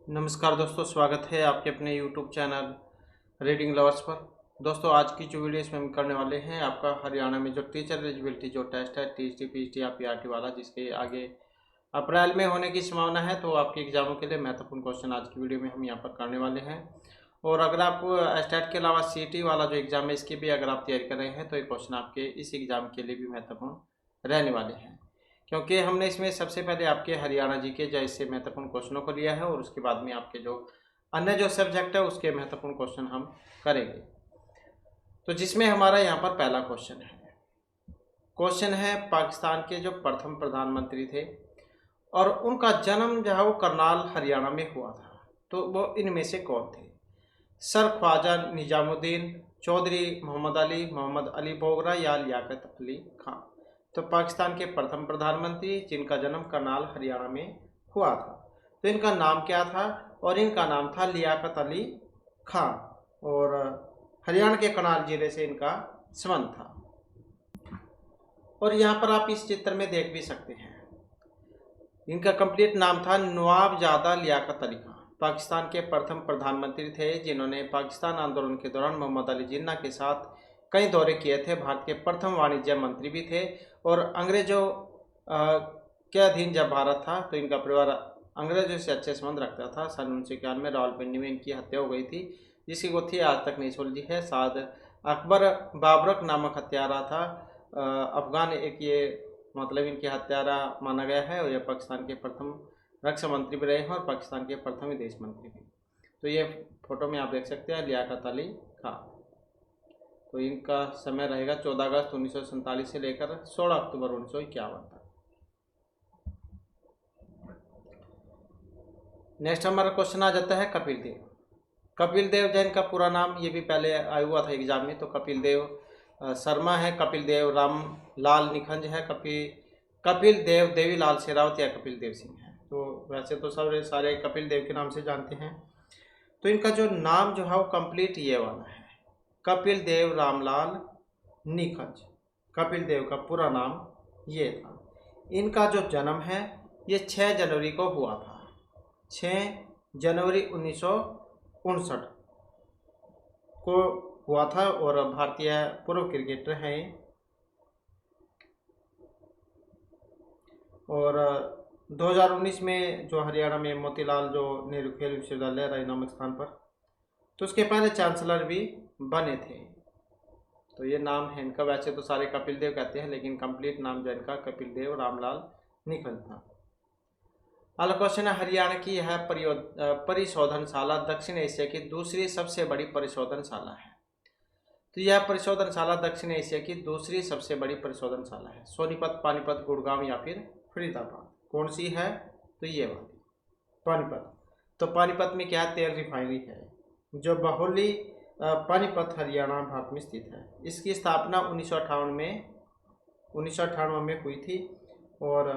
नमस्कार दोस्तों, स्वागत है आपके अपने YouTube चैनल रीडिंग लवर्स पर। दोस्तों, आज की जो वीडियो इसमें हम करने वाले हैं, आपका हरियाणा में जो टीचर एलिजिबिलिटी जो टेस्ट है टीएसटी पीएचडी या पीआरटी वाला, जिसके आगे अप्रैल में होने की संभावना है, तो आपके एग्जामों के लिए महत्वपूर्ण क्वेश्चन आज की वीडियो में हम यहाँ पर करने वाले हैं। और अगर आप स्टेट के अलावा सीटी वाला जो एग्ज़ाम है, इसकी भी अगर आप तैयारी कर रहे हैं, तो ये क्वेश्चन आपके इस एग्ज़ाम के लिए भी महत्वपूर्ण रहने वाले हैं, क्योंकि हमने इसमें सबसे पहले आपके हरियाणा जी के जैसे महत्वपूर्ण क्वेश्चनों को लिया है और उसके बाद में आपके जो अन्य जो सब्जेक्ट है उसके महत्वपूर्ण क्वेश्चन हम करेंगे। तो जिसमें हमारा यहाँ पर पहला क्वेश्चन है पाकिस्तान के जो प्रथम प्रधानमंत्री थे और उनका जन्म जो है वो करनाल हरियाणा में हुआ था, तो वो इनमें से कौन थे? सर ख्वाजा निजामुद्दीन, चौधरी मोहम्मद अली बोगरा या लियाकत अली खान। तो पाकिस्तान के प्रथम प्रधानमंत्री जिनका जन्म करनाल हरियाणा में हुआ था, तो इनका नाम क्या था? और इनका नाम था लियाकत अली खान और हरियाणा के करनाल जिले से इनका संबंध था। और यहाँ पर आप इस चित्र में देख भी सकते हैं, इनका कंप्लीट नाम था नवाबजादा लियाकत अली खान। पाकिस्तान के प्रथम प्रधानमंत्री थे जिन्होंने पाकिस्तान आंदोलन के दौरान मोहम्मद अली जिन्ना के साथ कई दौरे किए थे। भारत के प्रथम वाणिज्य मंत्री भी थे और अंग्रेजों के अधीन जब भारत था तो इनका परिवार अंग्रेजों से अच्छे संबंध रखता था। सन 1991 में रावलपिंडी में इनकी हत्या हो गई थी, जिसकी गुत्थी आज तक नहीं सुलझी है। शायद अकबर बाबरक नामक हत्यारा था, अफगान एक ये मतलब इनके हत्यारा माना गया है। और यह पाकिस्तान के प्रथम रक्षा मंत्री भी रहे हैं और पाकिस्तान के प्रथम विदेश मंत्री भी। तो ये फोटो में आप देख सकते हैं लियाकत अली खान। तो इनका समय रहेगा 14 अगस्त 1947 से लेकर 16 अक्टूबर 1951 तक। नेक्स्ट हमारा क्वेश्चन आ जाता है कपिल देव। कपिल देव जैन का पूरा नाम ये भी पहले आया हुआ था एग्जाम में, तो कपिल देव शर्मा है, कपिल देव रामलाल निखंज है, कपिल देव देवीलाल शेरावत या कपिल देव सिंह है। तो वैसे तो सब सारे कपिल देव के नाम से जानते हैं। तो इनका जो नाम जो है वो कंप्लीट ये वाला है, कपिल देव रामलाल निखंज। कपिल देव का पूरा नाम ये था। इनका जो जन्म है ये 6 जनवरी को हुआ था, 6 जनवरी 1959 को हुआ था और भारतीय पूर्व क्रिकेटर हैं। और 2019 में जो हरियाणा में मोतीलाल जो नेहरू खेल विश्वविद्यालय राय नामक स्थान पर, तो उसके पहले चांसलर भी बने थे। तो ये नाम है इनका। वैसे तो सारे कपिल देव कहते हैं, लेकिन कंप्लीट नाम जो इनका कपिल देव रामलाल निखंज था। अगला क्वेश्चन है हरियाणा की यह परिशोधनशाला दक्षिण एशिया की दूसरी सबसे बड़ी परिशोधनशाला है। तो यह परिशोधनशाला दक्षिण एशिया की दूसरी सबसे बड़ी परिशोधनशाला है। सोनीपत, पानीपत, गुड़गांव या फिर फरीदाबाद, कौन सी है? तो ये वाली पानीपत। तो पानीपत में क्या तेल रिफाइनरी है जो बहोली पानीपत हरियाणा भारत में स्थित है। इसकी स्थापना 1998 में हुई थी। और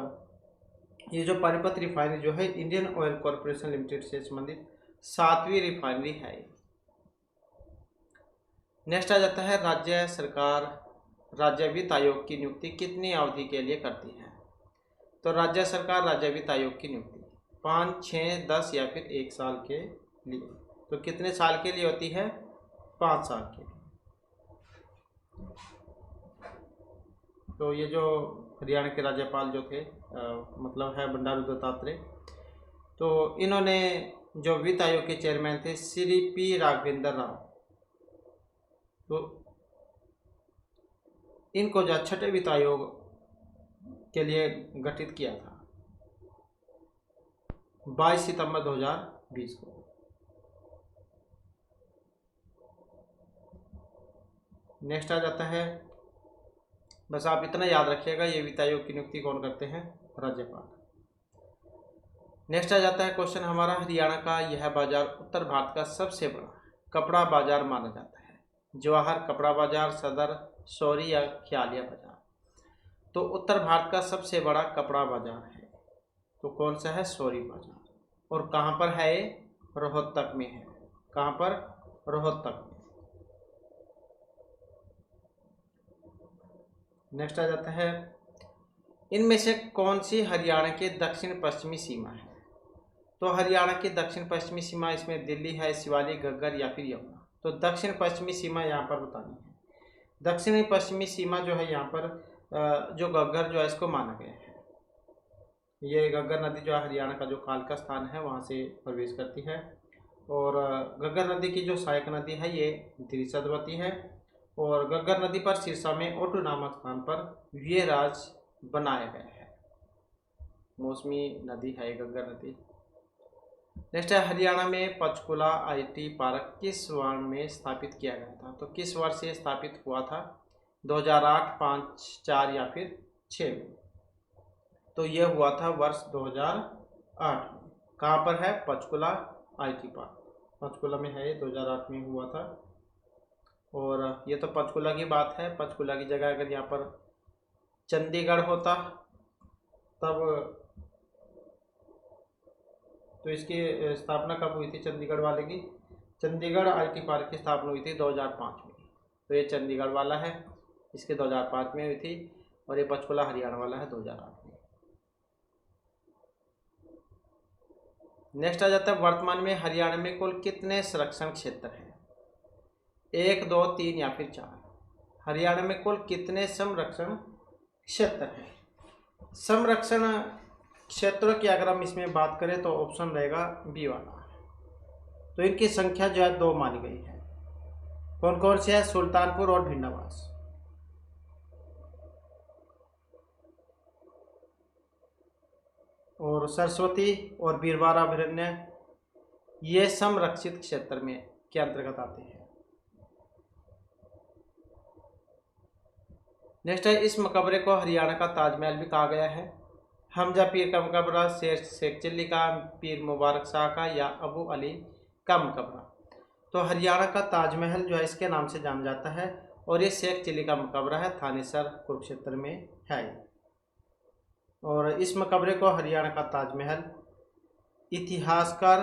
ये जो पानीपत रिफाइनरी जो है इंडियन ऑयल कॉरपोरेशन लिमिटेड से संबंधित 7वीं रिफाइनरी है। नेक्स्ट आ जाता है राज्य सरकार राज्य वित्त आयोग की नियुक्ति कितनी अवधि के लिए करती है? तो राज्य सरकार राज्य वित्त आयोग की नियुक्ति 5, 6, 10 या फिर 1 साल के लिए। तो कितने साल के लिए होती है? 5 साल के लिए। तो ये जो हरियाणा के राज्यपाल जो थे मतलब है बंडारू दत्तात्रेय, तो इन्होंने जो वित्त आयोग के चेयरमैन थे श्री पी राघवेंद्र राव, तो इनको जो 6ठे वित्त आयोग के लिए गठित किया था 22 सितंबर 2020 को। नेक्स्ट आ जाता है, बस आप इतना याद रखिएगा, ये वित्त आयोग की नियुक्ति कौन करते हैं? राज्यपाल। नेक्स्ट आ जाता है क्वेश्चन हमारा, हरियाणा का यह बाजार उत्तर भारत का सबसे बड़ा कपड़ा बाजार माना जाता है। जवाहर कपड़ा बाजार, सदर, सौरी या ख्यालिया बाजार। तो उत्तर भारत का सबसे बड़ा कपड़ा बाजार है, तो कौन सा है? सौरी बाजार। और कहाँ पर है? रोहतक में है। कहाँ पर? रोहतक में। नेक्स्ट आ जाता है, इनमें से कौन सी हरियाणा के दक्षिण पश्चिमी सीमा है? तो हरियाणा की दक्षिण पश्चिमी सीमा इसमें दिल्ली है, शिवालिक, घग्गर या फिर यमुना। तो दक्षिण पश्चिमी सीमा यहाँ पर बतानी है। दक्षिणी पश्चिमी सीमा जो है यहाँ पर जो घग्गर जो है इसको माना गया है। ये घग्गर नदी जो है हरियाणा का जो कालका स्थान है वहाँ से प्रवेश करती है। और घग्गर नदी की जो सहायक नदी है ये द्विशद्वती है। और घग्गर नदी पर सिरसा में ओटू नामक स्थान पर वीरराज बनाया गया है। मौसमी नदी है घग्गर नदी। नेक्स्ट है हरियाणा में पंचकुला आईटी पार्क किस वर्ष में स्थापित किया गया था? तो किस वर्ष से स्थापित हुआ था? 2008, 5, 4 या फिर 6 में। तो यह हुआ था वर्ष 2008 में। कहाँ पर है? पंचकुला आईटी पार्क पंचकुला में है, 2008 में हुआ था। और ये तो पंचकुला की बात है। पंचकुला की जगह अगर यहाँ पर चंडीगढ़ होता तब तो इसकी स्थापना कब हुई थी चंडीगढ़ वाले की? चंडीगढ़ आईटी पार्क की स्थापना हुई थी 2005 में। तो ये चंडीगढ़ वाला है, इसके 2005 में हुई थी। और ये पंचकुला हरियाणा वाला है 2008 में। नेक्स्ट आ जाता है वर्तमान में हरियाणा में कुल कितने संरक्षण क्षेत्र हैं? 1, 2, 3 या फिर 4। हरियाणा में कुल कितने संरक्षण क्षेत्र हैं? संरक्षण क्षेत्रों की अगर हम इसमें बात करें तो ऑप्शन रहेगा बी वाला। तो इनकी संख्या जो है 2 मानी गई है। कौन कौन से है? सुल्तानपुर और भिंडावास। और सरस्वती और बीरवार अभयारण्य ये संरक्षित क्षेत्र में के अंतर्गत आते हैं। नेक्स्ट है इस मकबरे को हरियाणा का ताजमहल भी कहा गया है। हमजा पीर का मकबरा, शेख चिल्ली का, पीर मुबारक शाह का या अबू अली का मकबरा। तो हरियाणा का ताजमहल जो है इसके नाम से जाना जाता है। और ये शेख चिल्ली का मकबरा है, थानेसर कुरुक्षेत्र में है। और इस मकबरे को हरियाणा का ताजमहल इतिहासकार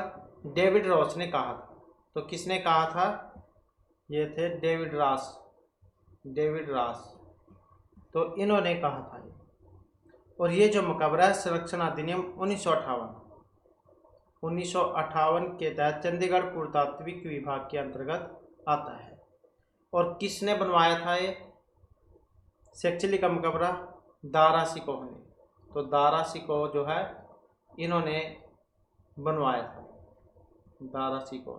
डेविड रॉस ने कहा था। तो किसने कहा था? ये थे डेविड रॉस। तो इन्होंने कहा था। और ये जो मकबरा है संरक्षण अधिनियम 1958 के तहत चंडीगढ़ पुरातात्विक विभाग के अंतर्गत आता है। और किसने बनवाया था ये शेख चिल्ली का मकबरा? दारा शिकोह ने। तो दारा शिकोह जो है इन्होंने बनवाया था, दारा शिकोह।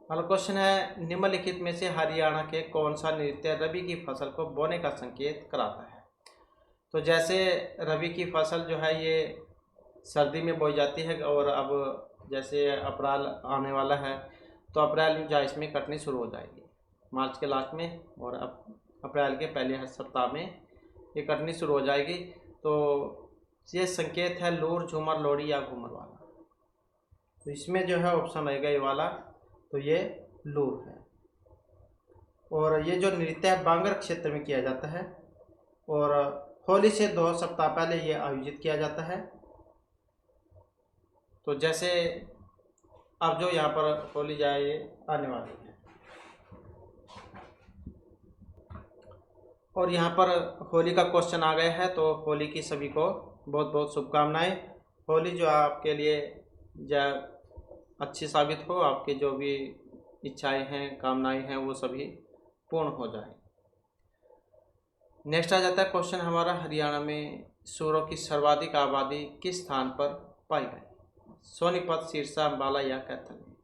अगला क्वेश्चन है निम्नलिखित में से हरियाणा के कौन सा नृत्य रबी की फसल को बोने का संकेत कराता है? तो जैसे रबी की फसल जो है ये सर्दी में बोई जाती है और अब जैसे अप्रैल आने वाला है तो अप्रैल में जो इसमें कटनी शुरू हो जाएगी मार्च के लास्ट में, और अब अप्रैल के पहले सप्ताह में ये कटनी शुरू हो जाएगी। तो ये संकेत है लूर, झूमर, लोहड़ी या घूमर वाला। तो इसमें जो है ऑप्शन रहेगा ये वाला, तो ये लूर है। और ये जो नृत्य है बांगर क्षेत्र में किया जाता है और होली से 2 सप्ताह पहले ये आयोजित किया जाता है। तो जैसे अब जो यहाँ पर होली जाए ये आने वाली है और यहाँ पर होली का क्वेश्चन आ गया है। तो होली की सभी को बहुत बहुत शुभकामनाएं। होली जो आपके लिए अच्छी साबित हो, आपके जो भी इच्छाएं हैं, कामनाएं हैं वो सभी पूर्ण हो जाए। नेक्स्ट आ जाता है क्वेश्चन हमारा हरियाणा में सूरों की सर्वाधिक आबादी किस स्थान पर पाई गई? सोनीपत, सिरसा, अम्बाला या कैथल में।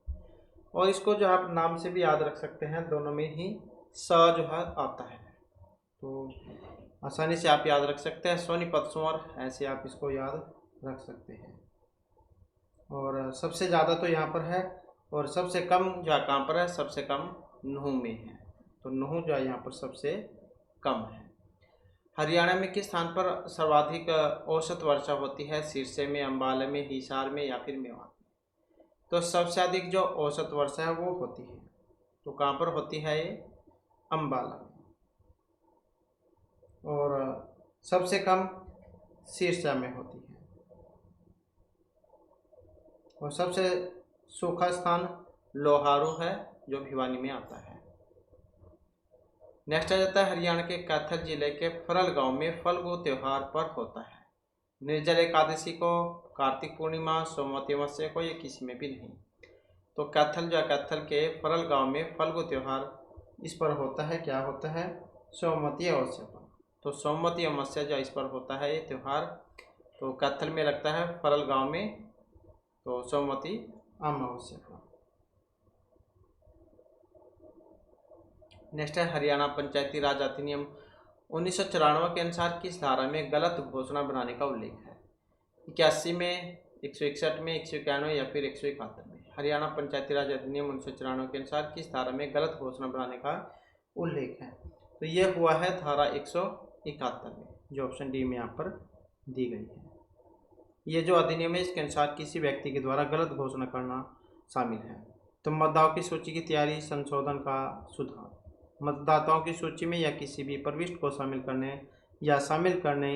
और इसको जो आप नाम से भी याद रख सकते हैं, दोनों में ही स जो है आता है तो आसानी से आप याद रख सकते हैं। सोनीपत सूअर ऐसे आप इसको याद रख सकते हैं। और सबसे ज़्यादा तो यहाँ पर है और सबसे कम जो कहाँ पर है? सबसे कम नूह में है। तो नूह जो है यहाँ पर सबसे कम है। हरियाणा में किस स्थान पर सर्वाधिक औसत वर्षा होती है? सिरसे में, अम्बाला में, हिसार में या फिर मेवात में। तो सबसे अधिक जो औसत वर्षा है वो होती है तो कहाँ पर होती है? ये अम्बाला में। और सबसे कम सिरसा में होती है। और सबसे सूखा स्थान लोहारू है जो भिवानी में आता है। नेक्स्ट आ जाता है हरियाणा के कैथल जिले के फरल गांव में फल्गु त्योहार पर होता है। निर्जल एकादशी को, कार्तिक पूर्णिमा, सोमवती अमावस्या को, या किसी में भी नहीं। तो कैथल जो है, कैथल के फरल गांव में फल्गु त्योहार इस पर होता है। क्या होता है? सोमवती अमावस्या पर। तो सोमवती अमावस्या जो इस पर होता है ये त्यौहार, तो कैथल में लगता है, फरल गांव में, तो सोमवती अमावस्या पर। नेक्स्ट है हरियाणा पंचायती राज अधिनियम 1994 के अनुसार किस धारा में गलत घोषणा बनाने का उल्लेख है? 81 में, 161 में, 191 या फिर 171 में? हरियाणा पंचायती राज अधिनियम 1994 के अनुसार किस धारा में गलत घोषणा बनाने का उल्लेख है? तो ये हुआ है धारा 171 में, जो ऑप्शन डी में यहाँ पर दी गई है। ये जो अधिनियम है इसके अनुसार किसी व्यक्ति के द्वारा गलत घोषणा करना शामिल है। तो मतदाताओं की सूची की तैयारी, संशोधन का सुधार, मतदाताओं की सूची में या किसी भी प्रविष्ट को शामिल करने या शामिल करने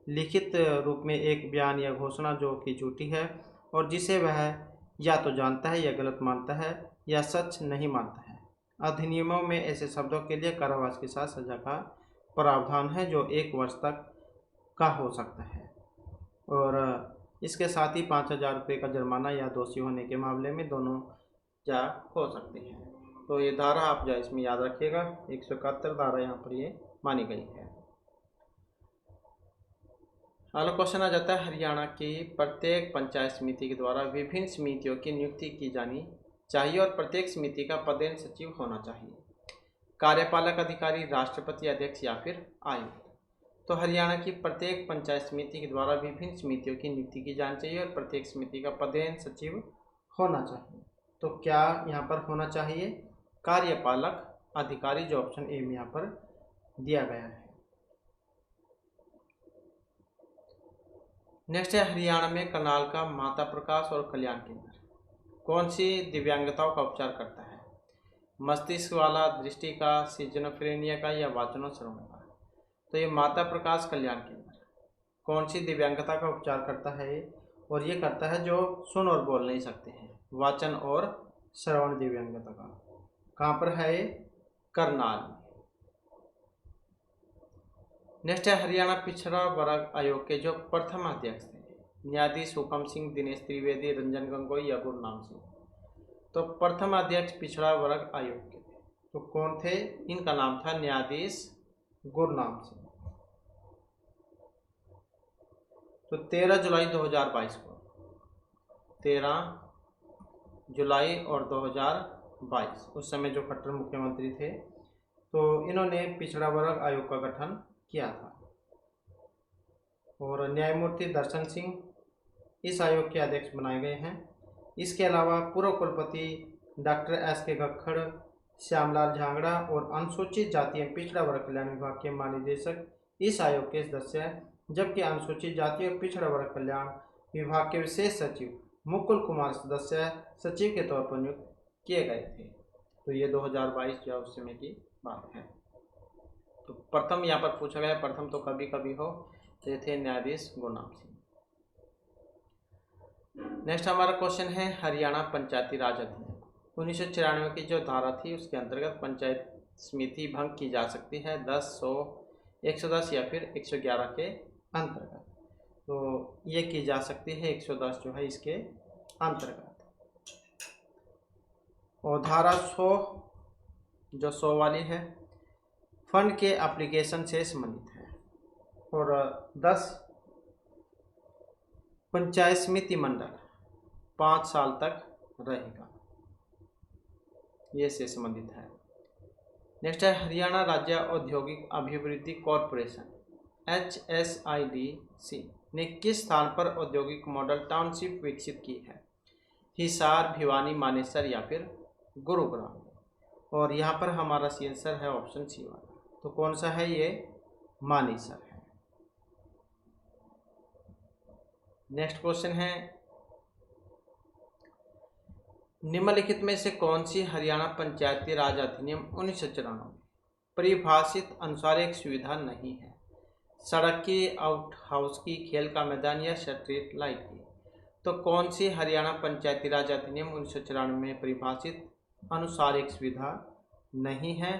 लिखित रूप में एक बयान या घोषणा जो कि झूठी है और जिसे वह या तो जानता है या गलत मानता है या सच नहीं मानता है। अधिनियमों में ऐसे शब्दों के लिए कारावास के साथ सजा का प्रावधान है जो 1 वर्ष तक का हो सकता है, और इसके साथ ही 5,000 रुपये का जुर्माना या दोषी होने के मामले में दोनों जा हो सकते हैं। तो ये धारा आप जो इसमें याद रखिएगा, 171 धारा यहाँ पर ये मानी गई है। अगला क्वेश्चन आ जाता है, हरियाणा की प्रत्येक पंचायत समिति के द्वारा विभिन्न समितियों की नियुक्ति की जानी चाहिए और प्रत्येक समिति का पदेन सचिव होना चाहिए। कार्यपालक अधिकारी, राष्ट्रपति, अध्यक्ष या फिर आयुक्त? तो हरियाणा की प्रत्येक पंचायत समिति के द्वारा विभिन्न समितियों की नियुक्ति की जानी चाहिए और प्रत्येक समिति का पदेन सचिव होना चाहिए। तो क्या यहाँ पर होना चाहिए? कार्यपालक अधिकारी, जो ऑप्शन ए में यहाँ पर दिया गया है। नेक्स्ट है हरियाणा में करनाल का माता प्रकाश और कल्याण केंद्र कौन सी दिव्यांगताओं का उपचार करता है? मस्तिष्क वाला, दृष्टि का, सिजोफ्रेनिया का, या वाचन श्रवण का? तो ये माता प्रकाश कल्याण केंद्र कौन सी दिव्यांगता का उपचार करता है? और ये करता है जो सुन और बोल नहीं सकते हैं, वाचन और श्रवण दिव्यांगता का। कहाँ पर है ये? करनाल। नेक्स्ट है हरियाणा पिछड़ा वर्ग आयोग के जो प्रथम अध्यक्ष थे, न्यायाधीश हुकम सिंह, दिनेश त्रिवेदी, रंजन गोगोई या गुरनाम सिंह? तो प्रथम अध्यक्ष पिछड़ा वर्ग आयोग के थे, तो कौन थे? इनका नाम था न्यायाधीश गुरनाम सिंह। तो 13 जुलाई 2022 को, 13 जुलाई और 2022 उस समय जो खट्टर मुख्यमंत्री थे, तो इन्होंने पिछड़ा वर्ग आयोग का गठन किया था। और न्यायमूर्ति दर्शन सिंह इस आयोग के अध्यक्ष बनाए गए हैं। इसके अलावा पूर्व कुलपति डॉक्टर एस.के. गक्खड़, श्यामलाल झांगड़ा और अनुसूचित जाति एवं पिछड़ा वर्ग कल्याण विभाग के महानिदेशक इस आयोग के सदस्य हैं, जबकि अनुसूचित जाति और पिछड़ा वर्ग कल्याण विभाग के विशेष सचिव मुकुल कुमार सदस्य सचिव के तौर पर नियुक्त किए गए थे। तो ये 2022 जो उस समय की बात है। तो प्रथम यहाँ पर पूछा गया, प्रथम तो कभी कभी हो, तो थे न्यायाधीश गुरनाम सिंह। नेक्स्ट हमारा क्वेश्चन है हरियाणा पंचायती राज अधिनियम 1994 की जो धारा थी उसके अंतर्गत पंचायत समिति भंग की जा सकती है 10, 100, 110 या फिर 111 के अंतर्गत। तो ये की जा सकती है 110 जो है इसके अंतर्गत। और धारा 100 जो 100 वाली है फंड के एप्लीकेशन से संबंधित है। और 10 पंचायत समिति मंडल 5 साल तक रहेगा, ये से संबंधित है। नेक्स्ट है हरियाणा राज्य औद्योगिक अभिवृद्धि कॉरपोरेशन HSIDC ने किस स्थान पर औद्योगिक मॉडल टाउनशिप विकसित की है? हिसार, भिवानी, मानेसर या फिर गुरुग्राम? और यहाँ पर हमारा सी आंसर है ऑप्शन सी वाला। तो कौन सा है ये? मानेसर है। नेक्स्ट क्वेश्चन है निम्नलिखित में से कौन सी हरियाणा पंचायती राज अधिनियम 1994 परिभाषित अनुसार एक सुविधा नहीं है? सड़क की, आउट हाउस की, खेल का मैदान या स्ट्रीट लाइट की? तो कौन सी हरियाणा पंचायती राज अधिनियम 1994 में परिभाषित अनुसार एक सुविधा नहीं है?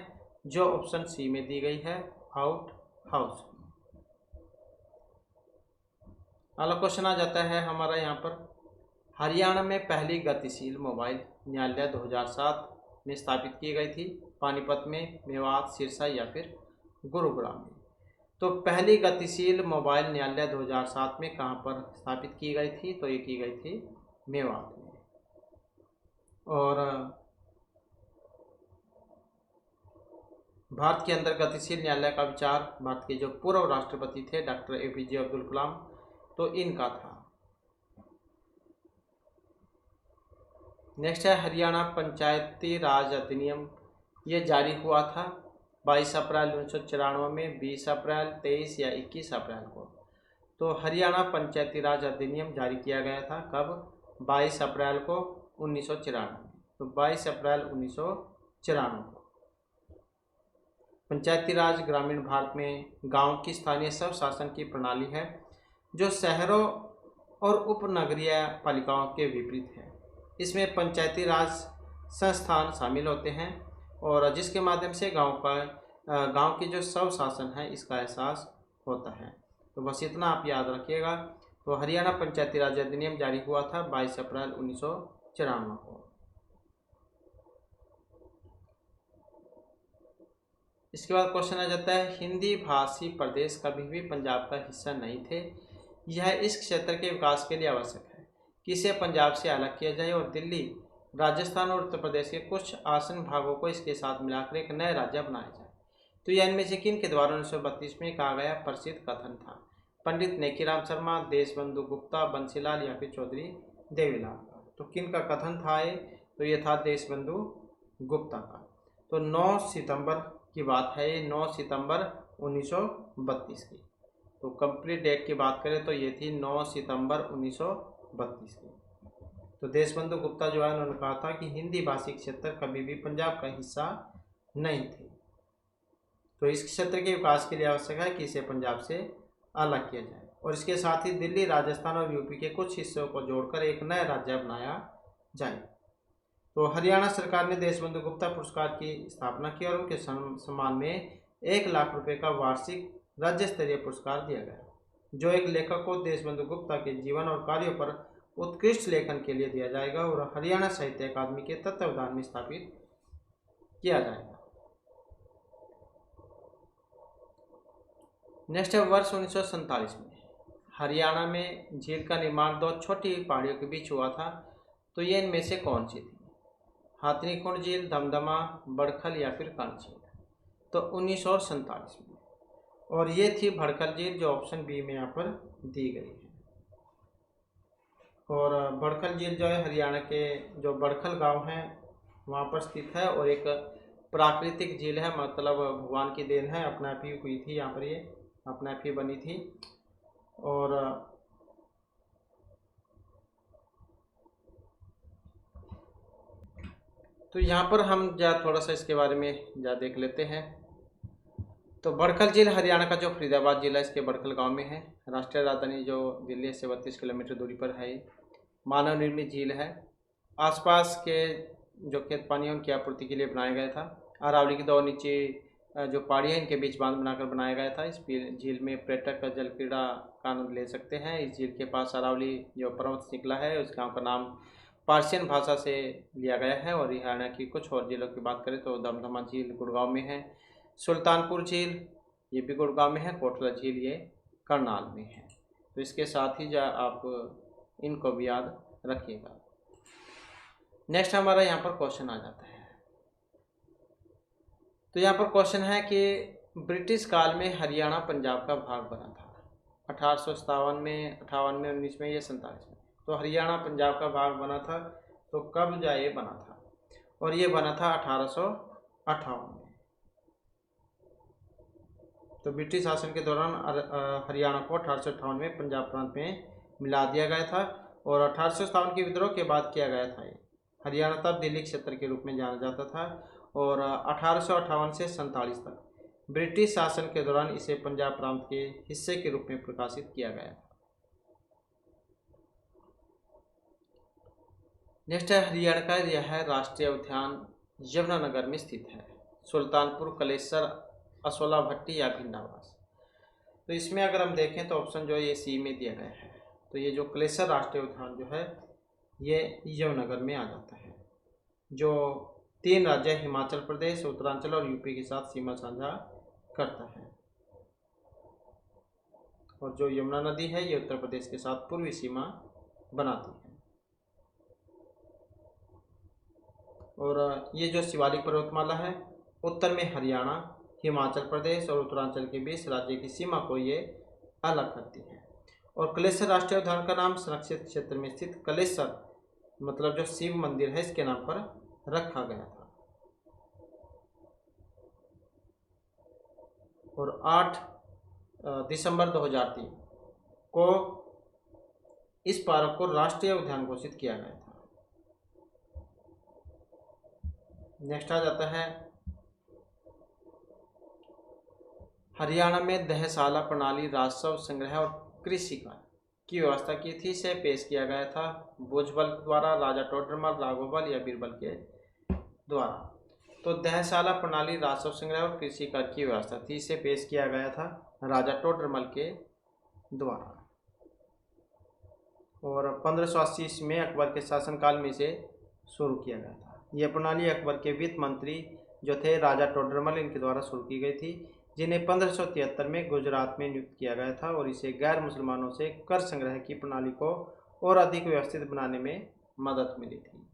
जो ऑप्शन सी में दी गई है, आउट हाउस। अगला क्वेश्चन आ जाता है हमारा यहाँ पर, हरियाणा में पहली गतिशील मोबाइल न्यायालय 2007 में स्थापित की गई थी। पानीपत में, मेवात, सिरसा या फिर गुरुग्राम में। तो पहली गतिशील मोबाइल न्यायालय 2007 में कहाँ पर स्थापित की गई थी? तो ये की गई थी मेवात में। और भारत के अंदर गतिशील न्यायालय का विचार भारत के जो पूर्व राष्ट्रपति थे डॉक्टर APJ अब्दुल कलाम, तो इनका था। नेक्स्ट है हरियाणा पंचायती राज अधिनियम, ये जारी हुआ था 22 अप्रैल 1994 में, 20 अप्रैल, 23 या 21 अप्रैल को। तो हरियाणा पंचायती राज अधिनियम जारी किया गया था कब? 22 अप्रैल को 1994 में। तो 22 अप्रैल 1994 को। पंचायती राज ग्रामीण भारत में गांव की स्थानीय स्व शासन की प्रणाली है जो शहरों और उपनगरीय पालिकाओं के विपरीत है। इसमें पंचायती राज संस्थान शामिल होते हैं और जिसके माध्यम से गांव की जो स्व शासन है इसका एहसास होता है। तो बस इतना आप याद रखिएगा। तो हरियाणा पंचायती राज अधिनियम जारी हुआ था 22 अप्रैल 1994 को। इसके बाद क्वेश्चन आ जाता है, हिंदी भाषी प्रदेश कभी भी पंजाब का हिस्सा नहीं थे। यह इस क्षेत्र के विकास के लिए आवश्यक है कि इसे पंजाब से अलग किया जाए और दिल्ली, राजस्थान और उत्तर प्रदेश के कुछ आसन भागों को इसके साथ मिलाकर एक नए राज्य बनाया जाए। तो यह इनमें से किन के द्वारा 1932 में कहा गया प्रसिद्ध कथन था? पंडित नेकीराम शर्मा, देशबंधु गुप्ता, बंसीलाल या फिर चौधरी देवीलाल का। तो किन का कथन था ये? तो ये था देशबंधु गुप्ता का। तो 9 सितंबर की बात है ये, 9 सितंबर 1932 की। तो कंप्लीट डेट की बात करें तो ये थी 9 सितंबर 1932 की। तो देशबंधु गुप्ता जो है उन्होंने कहा था कि हिंदी भाषी क्षेत्र कभी भी पंजाब का हिस्सा नहीं थे। तो इस क्षेत्र के विकास के लिए आवश्यक है कि इसे पंजाब से अलग किया जाए और इसके साथ ही दिल्ली, राजस्थान और यूपी के कुछ हिस्सों को जोड़कर एक नया राज्य बनाया जाए। तो हरियाणा सरकार ने देशबंधु गुप्ता पुरस्कार की स्थापना की और उनके सम्मान में 1 लाख रुपए का वार्षिक राज्य स्तरीय पुरस्कार दिया गया, जो एक लेखक को देशबंधु गुप्ता के जीवन और कार्यों पर उत्कृष्ट लेखन के लिए दिया जाएगा और हरियाणा साहित्य अकादमी के तत्वावधान में स्थापित किया जाएगा। नेक्स्ट है वर्ष 1947 में हरियाणा में झील का निर्माण 2 छोटी पहाड़ियों के बीच हुआ था। तो ये इनमें से कौन सी थी? हाथनीकुंड झील, दमदमा, बड़खल या फिर कर्ण झील। तो 1947 में, और ये थी भड़खल झील जो ऑप्शन बी में यहाँ पर दी गई है। और बड़खल झील जो है हरियाणा के जो बड़खल गांव है वहाँ पर स्थित है और एक प्राकृतिक झील है, मतलब भगवान की देन है, अपने आप ही हुई थी यहाँ पर, ये अपने आप ही बनी थी। और तो यहाँ पर हम थोड़ा सा इसके बारे में देख लेते हैं। तो बड़खल झील हरियाणा का जो फरीदाबाद जिला इसके बड़खल गांव में है। राष्ट्रीय राजधानी जो दिल्ली से 32 किलोमीटर दूरी पर है। मानव निर्मित झील है। आसपास के जो खेत पानी है उनकी आपूर्ति के लिए बनाया गया था। अरावली की 2 नीचे जो पहाड़ी है इनके बीच बांध बनाकर बनाया गया था। इस झील में पर्यटक जल क्रीड़ा का आनंद ले सकते हैं। इस झील के पास अरावली जो पर्वत निकला है उस गाँव का नाम पार्शियन भाषा से लिया गया है। और हरियाणा की कुछ और झीलों की बात करें तो दमदमा झील गुड़गांव में है, सुल्तानपुर झील ये भी गुड़गांव में है, कोटला झील ये करनाल में है। तो इसके साथ ही आप इनको भी याद रखिएगा। नेक्स्ट हमारा यहाँ पर क्वेश्चन आ जाता है। तो यहाँ पर क्वेश्चन है कि ब्रिटिश काल में हरियाणा पंजाब का भाग बना था 1857 में, 58 में, 19 में या 47 में। तो हरियाणा पंजाब का भाग बना था तो कब ये बना था? और ये बना था 1858 में। तो ब्रिटिश शासन के दौरान हरियाणा को 1858 में पंजाब प्रांत में मिला दिया गया था और 1857 के विद्रोह के बाद किया गया था। ये हरियाणा तब दिल्ली क्षेत्र के रूप में जाना जाता था और 1858 से 47 तक ब्रिटिश शासन के दौरान इसे पंजाब प्रांत के हिस्से के रूप में प्रकाशित किया गया था। नेक्स्ट है हरियाणा का यह राष्ट्रीय उद्यान यमुनानगर में स्थित है। सुल्तानपुर, कलेसर, असोला भट्टी या भिंडावास। तो इसमें अगर हम देखें तो ऑप्शन जो ये सी में दिया गया है। तो ये जो क्लेसर राष्ट्रीय उद्यान जो है ये यमुनानगर में आ जाता है, जो 3 राज्य हिमाचल प्रदेश, उत्तरांचल और यूपी के साथ सीमा साझा करता है। और जो यमुना नदी है ये उत्तर प्रदेश के साथ पूर्वी सीमा बनाती है। और ये जो शिवालिक पर्वतमाला है उत्तर में हरियाणा, हिमाचल प्रदेश और उत्तरांचल के बीच राज्य की सीमा को ये अलग करती है। और क्लेसर राष्ट्रीय उद्यान का नाम संरक्षित क्षेत्र में स्थित क्लेसर मतलब जो शिव मंदिर है इसके नाम पर रखा गया था। और 8 दिसंबर 2003 को इस पार्क को राष्ट्रीय उद्यान घोषित किया गया था। नेक्स्ट आ जाता है हरियाणा में दहशाला प्रणाली राजस्व संग्रह और कृषि कार्य की व्यवस्था की थी, इसे पेश किया गया था भुजबल द्वारा, राजा टोडरमल, राघोपाल या बीरबल के द्वारा। तो दहशाला प्रणाली राजस्व संग्रह और कृषि कार्य की व्यवस्था थी, इसे पेश किया गया था राजा टोडरमल के द्वारा। और 1580 ईस्वी में अकबर के शासनकाल में इसे शुरू किया गया था। यह प्रणाली अकबर के वित्त मंत्री जो थे राजा टोडरमल इनके द्वारा शुरू की गई थी, जिन्हें 1573 में गुजरात में नियुक्त किया गया था। और इसे गैर मुसलमानों से कर संग्रह की प्रणाली को और अधिक व्यवस्थित बनाने में मदद मिली थी।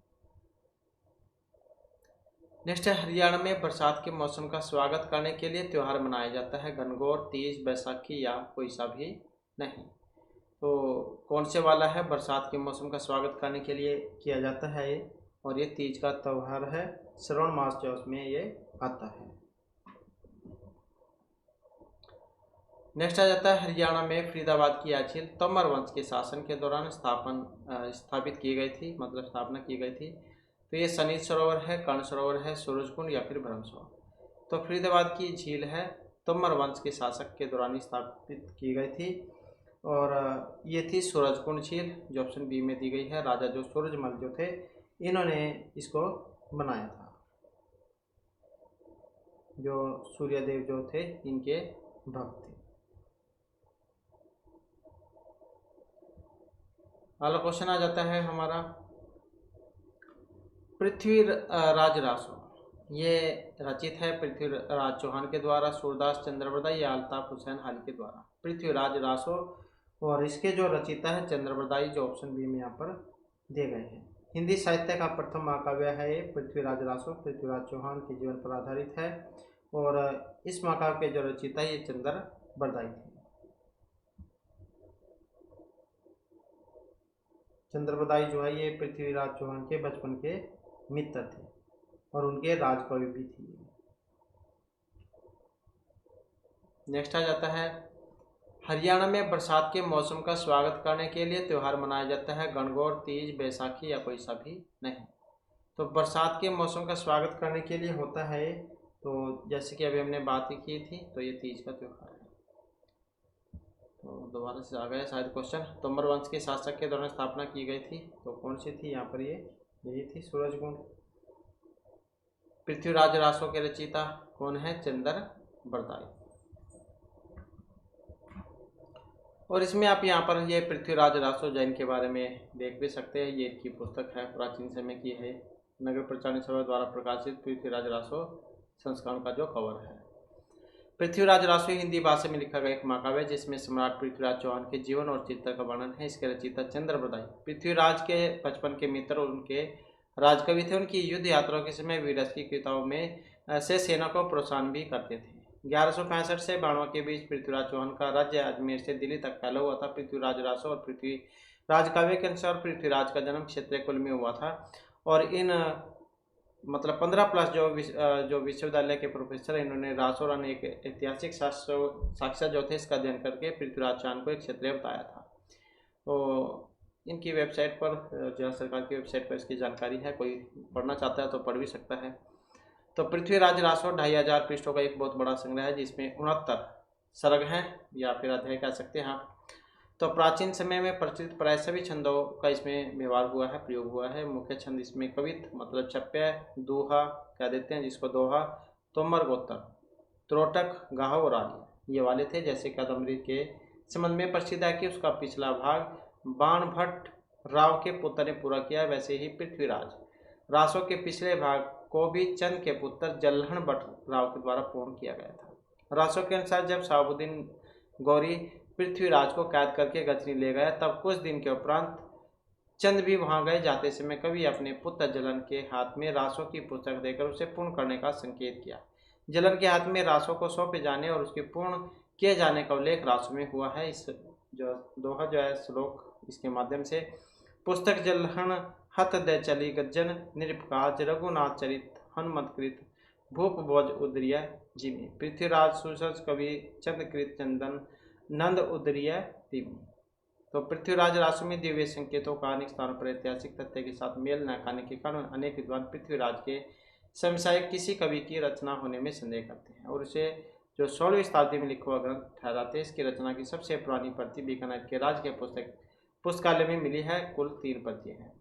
नेक्स्ट है हरियाणा में बरसात के मौसम का स्वागत करने के लिए त्यौहार मनाया जाता है गणगौर, तीज, बैसाखी या कोई सा भी नहीं। तो कौन से वाला है बरसात के मौसम का स्वागत करने के लिए किया जाता है ये, और ये तीज का त्यौहार है, श्रावण मास जो उसमें ये आता है। नेक्स्ट आ जाता है हरियाणा में फरीदाबाद की आछील तोमर वंश के शासन के दौरान स्थापित की गई थी, मतलब स्थापना की गई थी। तो ये शनि सरोवर है, कर्ण सरोवर है, सूरजकुंड या फिर ब्रह्मसरोवर। तो फरीदाबाद की झील है तोमर वंश के शासक के दौरान स्थापित की गई थी। और ये थी सूरजकुंड झील जो ऑप्शन बी में दी गई है। राजा जो सूरजमल जो थे इन्होंने इसको बनाया था, जो सूर्यदेव जो थे इनके भक्त थे। अगला क्वेश्चन आ जाता है हमारा पृथ्वीराज रासो, ये रचित है पृथ्वीराज चौहान के द्वारा, सूरदास चंद्रबरदाई या अल्ताफ हुसैन हाली के द्वारा। पृथ्वीराज रासो और इसके जो रचिता है चंद्रबरदाई, जो ऑप्शन बी में यहाँ पर दिए गए हैं। हिंदी साहित्य का प्रथम महाकाव्य है ये पृथ्वीराज रासो, पृथ्वीराज चौहान के जीवन पर आधारित है। और इस महाकाव्य के जो रचिता है ये चंद्रबरदाई थे। चंद्रबरदाई जो है ये पृथ्वीराज चौहान के बचपन के मित्र थे और उनके राजकवि भी थे। नेक्स्ट आ जाता है हरियाणा में बरसात के मौसम का स्वागत करने के लिए त्यौहार मनाया जाता है गणगौर, तीज, बैसाखी या कोई सा भी नहीं। तो बरसात के मौसम का स्वागत करने के लिए होता है, तो जैसे कि अभी हमने बात ही की थी, तो ये तीज का त्यौहार है। तो दोबारा से आ गया शायद क्वेश्चन। तोमर वंश के शासक के दौरान स्थापना की गई थी, तो कौन सी थी यहाँ पर, ये यही थी सूरजकुंड। पृथ्वीराज रासो के रचयिता कौन है, चंद्रबरदाई। और इसमें आप यहाँ पर ये पृथ्वीराज रासो जैन के बारे में देख भी सकते हैं, ये इनकी पुस्तक है, प्राचीन समय की है, नगर प्रचार सभा द्वारा प्रकाशित पृथ्वीराज रासो संस्करण का जो कवर है। पृथ्वीराज रासो हिंदी भाषा में लिखा गया एक महाकाव्य है जिसमें सम्राट पृथ्वीराज चौहान के जीवन और चरित्र का वर्णन है। इसके रचयिता चंद्रबरदाई पृथ्वीराज के बचपन के मित्र और उनके राजकवि थे। उनकी युद्ध यात्राओं के समय वीरस की कविताओं में से सेना को प्रोत्साहन भी करते थे। 1165 से 92 के बीच पृथ्वीराज चौहान का राज्य अजमेर से दिल्ली तक फैला हुआ था। पृथ्वीराज रासो और पृथ्वीराज काव्य के अनुसार पृथ्वीराज का जन्म क्षेत्रीय कुल में हुआ था। और इन मतलब 15+ जो विश्वविद्यालय के प्रोफेसर हैं, इन्होंने रासो एक ऐतिहासिक साक्ष्य जो थे इसका अध्ययन करके पृथ्वीराज चौहान को एक क्षेत्रीय बताया था। तो इनकी वेबसाइट पर जो सरकार की वेबसाइट पर इसकी जानकारी है, कोई पढ़ना चाहता है तो पढ़ भी सकता है। तो पृथ्वीराज रासो 2500 पृष्ठों का एक बहुत बड़ा संग्रह है जिसमें 69 सर्ग हैं या फिर अध्याय कह सकते हैं आप। तो प्राचीन समय में प्रचलित प्राय सभी छंदों का इसमें व्यवहार हुआ है, प्रयोग हुआ है। मुख्य छंद इसमें कवित मतलब छप्य, दोहा कह देते हैं जिसको दोहा, तोमर गोत्र, त्रोटक, गाहो और आदि ये वाले थे। जैसे कादम्बरी के संबंध में प्रसिद्ध है कि उसका पिछला भाग बाणभट्ट राव के पुत्र ने पूरा किया, वैसे ही पृथ्वीराज रासो के पिछले भाग को भी चंद के पुत्र जल्हण भट्ट राव के द्वारा पूर्ण किया गया था। रासो के अनुसार जब शहाबुद्दीन गौरी पृथ्वीराज को कैद करके गजनी ले गया, तब कुछ दिन के उपरांत चंद भी वहां गए। जाते समय कवि अपने पुत्र जलन के हाथ में रासो की पुस्तक देकर उसे पूर्ण करने का संकेत किया। जलन के हाथ में रासो को सौंपे जाने और उसके पूर्ण किए जाने का उल्लेख रासो में हुआ है। इस दोहा जो है श्लोक, इसके माध्यम से पुस्तक जलहन हत दे चली गज्जन निरपकाज रघुनाथ चरित हनुमतकृत भूप बोज उदरिय जिमी पृथ्वीराज सुसज कवि चंद्रकृत चंदन नंद उदरिय तिमी। तो पृथ्वीराज रासो में दिव्य संकेतों का अनेक स्थानों पर ऐतिहासिक तथ्य के साथ मेल न खाने के कारण अनेक विद्वान पृथ्वीराज के समसामयिक किसी कवि की रचना होने में संदेह करते हैं और उसे जो 16वीं शताब्दी में लिखा हुआ ग्रंथ ठहराते हैं। इसकी रचना की सबसे पुरानी प्रति बीकानेर के राजकीय पुस्तकालय में मिली है। कुल 3 प्रतियां हैं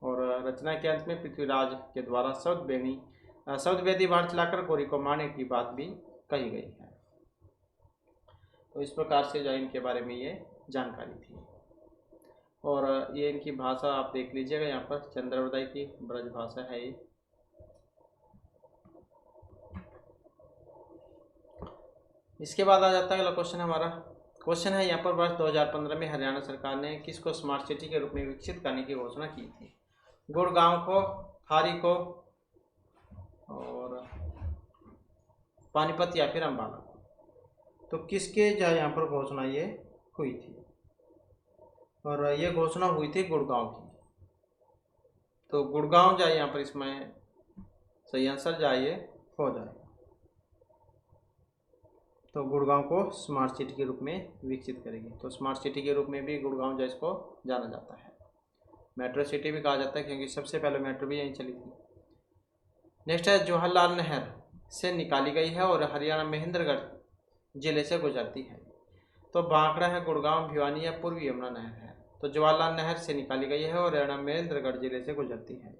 और रचना के अंत में पृथ्वीराज के द्वारा शब्द वेदी बाण चलाकर गौरी को मारने की बात भी कही गई है। तो इस प्रकार से जो इनके बारे में ये जानकारी थी और ये इनकी भाषा आप देख लीजिएगा, यहाँ पर चंद्रोदय की ब्रज भाषा है ये। इसके बाद आ जाता है अगला क्वेश्चन हमारा। क्वेश्चन है यहाँ पर वर्ष 2015 में हरियाणा सरकार ने किसको स्मार्ट सिटी के रूप में विकसित करने की घोषणा की थी? गुड़गांव को, खारी को और पानीपत या फिर अम्बाला को। तो किसके जो है यहाँ पर घोषणा ये हुई थी और ये घोषणा हुई थी गुड़गांव की। तो गुड़गांव जाए यहाँ पर इसमें सही आंसर जाइए हो जाए। तो गुड़गांव को स्मार्ट सिटी के रूप में विकसित करेगी। तो स्मार्ट सिटी के रूप में भी गुड़गांव जो इसको जाना जाता है। मेट्रो सिटी भी कहा जाता है क्योंकि सबसे पहले मेट्रो भी यहीं चली थी। नेक्स्ट है जवाहरलाल नहर से निकाली गई है और हरियाणा महेंद्रगढ़ जिले से गुजरती है। तो बांकड़ा है, गुड़गांव, भिवानी या पूर्वी यमुना नहर है। तो जवाहरलाल नहर से निकाली गई है और हरियाणा महेंद्रगढ़ जिले से गुजरती है।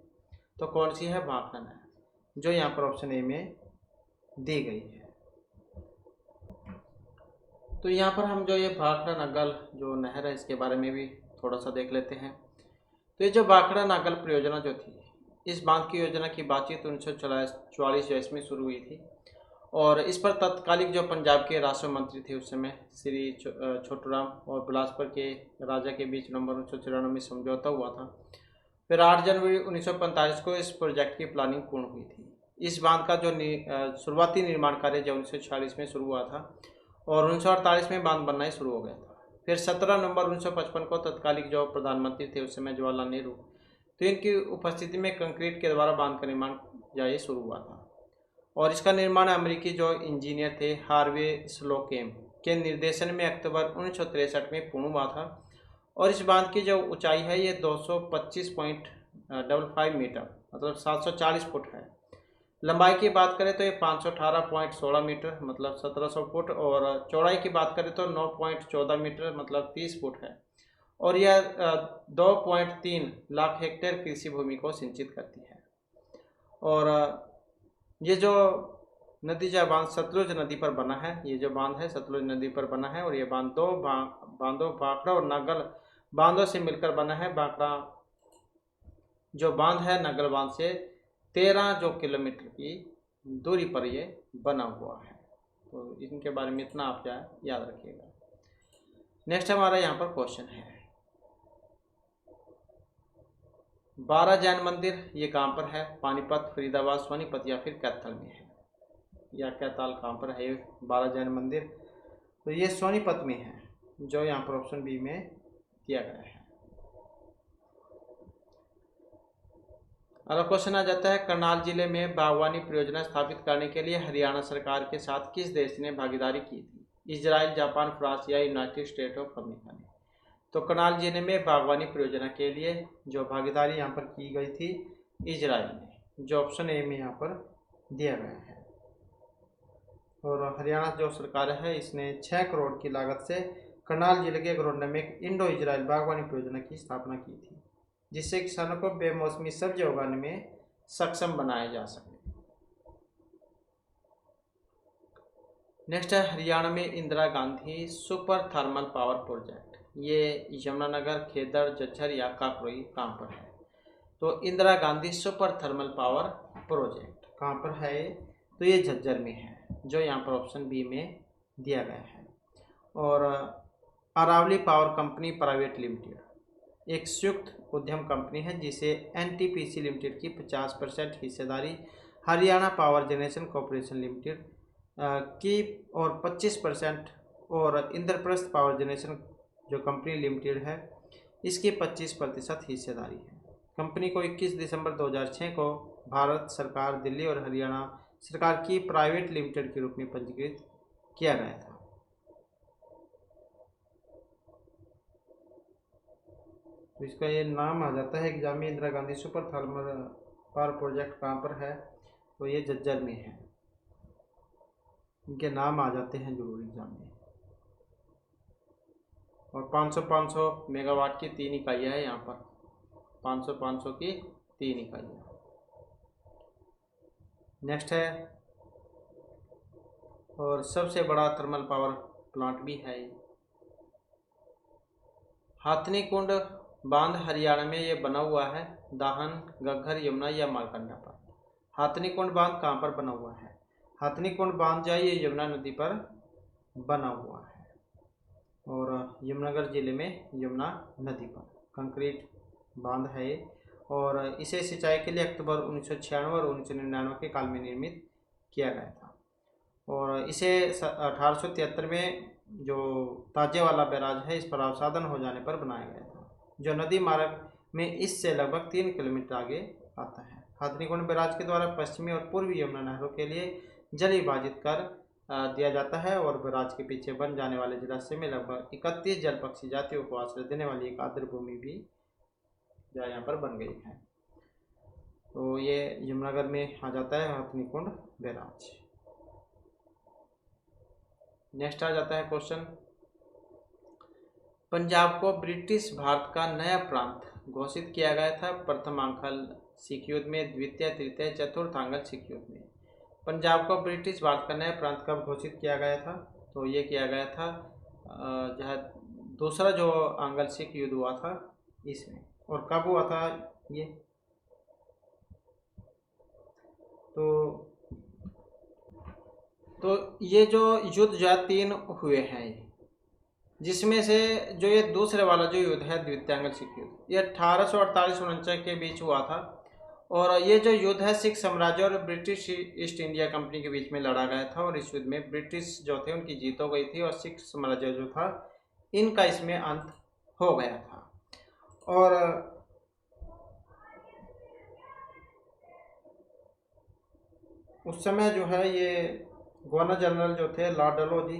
तो कौन सी है? बांकड़ा नहर, जो यहाँ पर ऑप्शन ए में दी गई है। तो यहाँ पर हम जो ये भाखड़ा नागल जो नहर है इसके बारे में भी थोड़ा सा देख लेते हैं। तो ये जो भाखड़ा नागल परियोजना जो थी, इस बांध की योजना की बातचीत 1944 जो इसमें शुरू हुई थी और इस पर तत्कालिक जो पंजाब के राष्ट्र मंत्री थे उस समय श्री छोटूराम और बिलासपुर के राजा के बीच नवंबर 1994 में समझौता हुआ था। फिर 8 जनवरी 1945 को इस प्रोजेक्ट की प्लानिंग पूर्ण हुई थी। इस बांध का जो शुरुआती निर्माण कार्य जो 1946 में शुरू हुआ था और 1948 में बांध बनना ही शुरू हो गया था। फिर 17 नवंबर 1955 को तत्कालिक जो प्रधानमंत्री थे उस समय जवाहरलाल नेहरू, तो इनकी उपस्थिति में कंक्रीट के द्वारा बांध का निर्माण जारी शुरू हुआ था और इसका निर्माण अमेरिकी जो इंजीनियर थे हार्वे स्लोकेम के निर्देशन में अक्टूबर 1963 में पूर्ण हुआ था। और इस बांध की जो ऊंचाई है ये 225.55 मीटर मतलब 740 फुट है। लंबाई की बात करें तो ये 518.16 मीटर मतलब 1700 फुट और चौड़ाई की बात करें तो 9.14 मीटर मतलब 30 फुट है और यह 2.3 लाख हेक्टेयर कृषि भूमि को सिंचित करती है। और ये जो नदी जो बांध सतलुज नदी पर बना है, ये जो बांध है सतलुज नदी पर बना है और ये बांध दो बांधों भाखड़ा और नागल बांधों से मिलकर बना है। भाखड़ा जो बांध है नागल बांध से 13 जो किलोमीटर की दूरी पर ये बना हुआ है। तो इनके बारे में इतना आप याद रखिएगा। नेक्स्ट हमारा यहाँ पर क्वेश्चन है 12 जैन मंदिर ये कहाँ पर है? पानीपत, फरीदाबाद, सोनीपत या फिर कैथल में है या कैताल कहाँ पर है 12 जैन मंदिर? तो ये सोनीपत में है जो यहाँ पर ऑप्शन बी में दिया गया है। अगला क्वेश्चन आ जाता है करनाल जिले में बागवानी परियोजना स्थापित करने के लिए हरियाणा सरकार के साथ किस देश ने भागीदारी की थी? इजराइल, जापान, फ्रांस या यूनाइटेड स्टेट ऑफ अमेरिका ने। तो करनाल जिले में बागवानी परियोजना के लिए जो भागीदारी यहाँ पर की गई थी इजराइल ने, जो ऑप्शन ए में यहाँ पर दिया गया है। और हरियाणा जो सरकार है इसने 6 करोड़ की लागत से करनाल जिले के गरोंडा में एक इंडो इजराइल बागवानी परियोजना की स्थापना की थी, जिससे किसानों को बेमौसमी सब्जी उगाने में सक्षम बनाया जा सके। नेक्स्ट है हरियाणा में Indira Gandhi super thermal power project ये यमुनानगर, खेदड़, झज्जर या काकोरी कहाँ पर है? तो Indira Gandhi super thermal power project कहाँ पर है? तो ये झज्जर में है, जो यहाँ पर ऑप्शन बी में दिया गया है। और Aravali power company private limited एक संयुक्त उद्यम कंपनी है जिसे एनटीपीसी लिमिटेड की 50% हिस्सेदारी Haryana power generation corporation limited की और 25% और इंद्रप्रस्थ पावर जनरेशन जो कंपनी लिमिटेड है इसकी 25% हिस्सेदारी है। कंपनी को 21 दिसंबर 2006 को भारत सरकार, दिल्ली और हरियाणा सरकार की प्राइवेट लिमिटेड के रूप में पंजीकृत किया गया था। तो इसका ये नाम आ जाता है एग्जाम में, Indira Gandhi super thermal power project कहाँ पर है? तो ये झज्जर में है। इनके नाम आ जाते हैं जरूर एग्जाम में। और 500 मेगावाट की 3 इकाइयाँ है यहाँ पर, 500 की 3 इकाइयाँ। नेक्स्ट है, और सबसे बड़ा थर्मल पावर प्लांट भी है हाथनी कुंड बांध हरियाणा में ये बना हुआ है, दाहन, घग्गर, यमुना या मारकंडा पर। हाथनी कुंड बांध कहाँ पर बना हुआ है? हाथनी कुंड बांध जो है ये यमुना नदी पर बना हुआ है और यमुनानगर जिले में यमुना नदी पर कंक्रीट बांध है और इसे सिंचाई के लिए अक्टूबर 1996 और 1999 के काल में निर्मित किया गया था। और इसे 1873 में जो ताजेवाला बैराज है इस पर अवसादन हो जाने पर बनाया गया था, जो नदी मार्ग में इससे लगभग 3 किलोमीटर आगे आता है। हाथनीकुंड बैराज के द्वारा पश्चिमी और पूर्वी यमुना नहरों के लिए जल विभाजित कर दिया जाता है और बैराज के पीछे बन जाने वाले जलाशय में लगभग 31 जल पक्षी जातियों को आश्रय देने वाली एक आर्द्र भूमि भी यहाँ पर बन गई है। तो ये यमुनानगर में आ जाता है हाथनीकुंड बैराज। नेक्स्ट आ जाता है क्वेश्चन, पंजाब को ब्रिटिश भारत का नया प्रांत घोषित किया गया था प्रथम आंग्ल सिख युद्ध में, द्वितीय, तृतीय, चतुर्थ आंग्ल सिख युद्ध में। पंजाब को ब्रिटिश भारत का नया प्रांत कब घोषित किया गया था? तो ये किया गया था जहाँ दूसरा जो आंग्ल सिख युद्ध हुआ था इसमें। और कब हुआ था ये? तो ये जो युद्ध जो है 3 हुए हैं, जिसमें से जो ये दूसरे वाला जो युद्ध है द्वितीय आंग्ल सिख युद्ध, ये 1848-49 के बीच हुआ था। और ये जो युद्ध है सिख साम्राज्य और ब्रिटिश ईस्ट इंडिया कंपनी के बीच में लड़ा गया था और इस युद्ध में ब्रिटिश जो थे उनकी जीत हो गई थी और सिख साम्राज्य जो था इनका इसमें अंत हो गया था। और उस समय जो है ये गवर्नर जनरल जो थे लॉर्ड डलहौजी,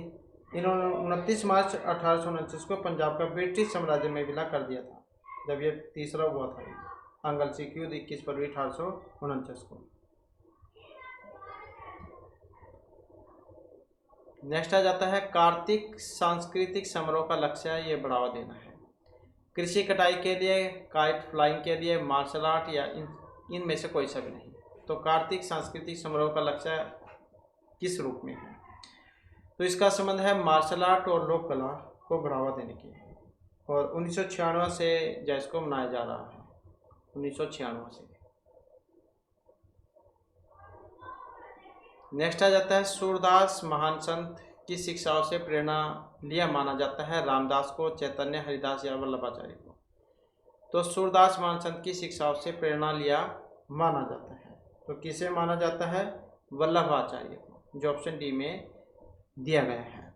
इन्होंने 29 मार्च 1849 को पंजाब का ब्रिटिश साम्राज्य में विलय कर दिया था, जब ये तीसरा हुआ था आंग्ल सिख युद्ध 21 फरवरी 1849 को। नेक्स्ट आ जाता है, कार्तिक सांस्कृतिक समारोह का लक्ष्य ये बढ़ावा देना है। कृषि कटाई के लिए, काइट फ्लाइंग के लिए, मार्शल आर्ट या इनमें से कोई सा भी नहीं। तो कार्तिक सांस्कृतिक समारोह का लक्ष्य किस रूप में है? तो इसका संबंध है मार्शल आर्ट और लोक कला को बढ़ावा देने की और 1996 से जो इसको मनाया जा रहा है, 1996 से। नेक्स्ट आ जाता है, सूरदास महान संत की शिक्षाओं से प्रेरणा लिया माना जाता है रामदास को, चैतन्य, हरिदास या वल्लभाचार्य को। तो सूरदास महान संत की शिक्षाओं से प्रेरणा लिया माना जाता है, तो किसे माना जाता है? वल्लभाचार्य को, जो ऑप्शन डी में दिया गया है।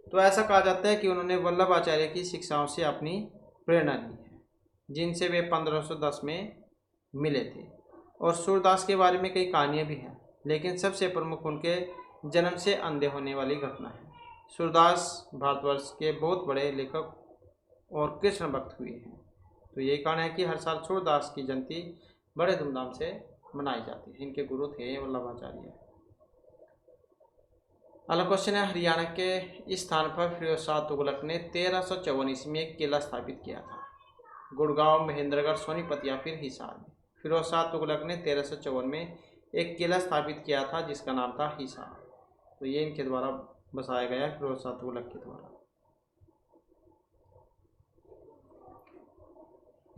तो ऐसा कहा जाता है कि उन्होंने वल्लभाचार्य की शिक्षाओं से अपनी प्रेरणा ली है, जिनसे वे 1510 में मिले थे। और सूरदास के बारे में कई कहानियाँ भी हैं, लेकिन सबसे प्रमुख उनके जन्म से अंधे होने वाली घटना है। सूरदास भारतवर्ष के बहुत बड़े लेखक और कृष्ण भक्त हुए हैं। तो यही कारण है कि हर साल सूरदास की जयंती बड़े धूमधाम से मनाई जाती है। इनके गुरु थे वल्लभाचार्य। अगला क्वेश्चन है, हरियाणा के इस स्थान पर फिरोज शाह तुगलक ने 1354 ईस्वी में एक किला स्थापित किया था। गुड़गांव, महेंद्रगढ़, सोनीपत या फिर हिसार में। फिरोज शाह तुगलक ने 1354 में एक किला स्थापित किया था जिसका नाम था हिसार। तो ये इनके द्वारा बसाया गया है, फिरोज शाह तुगलक के द्वारा।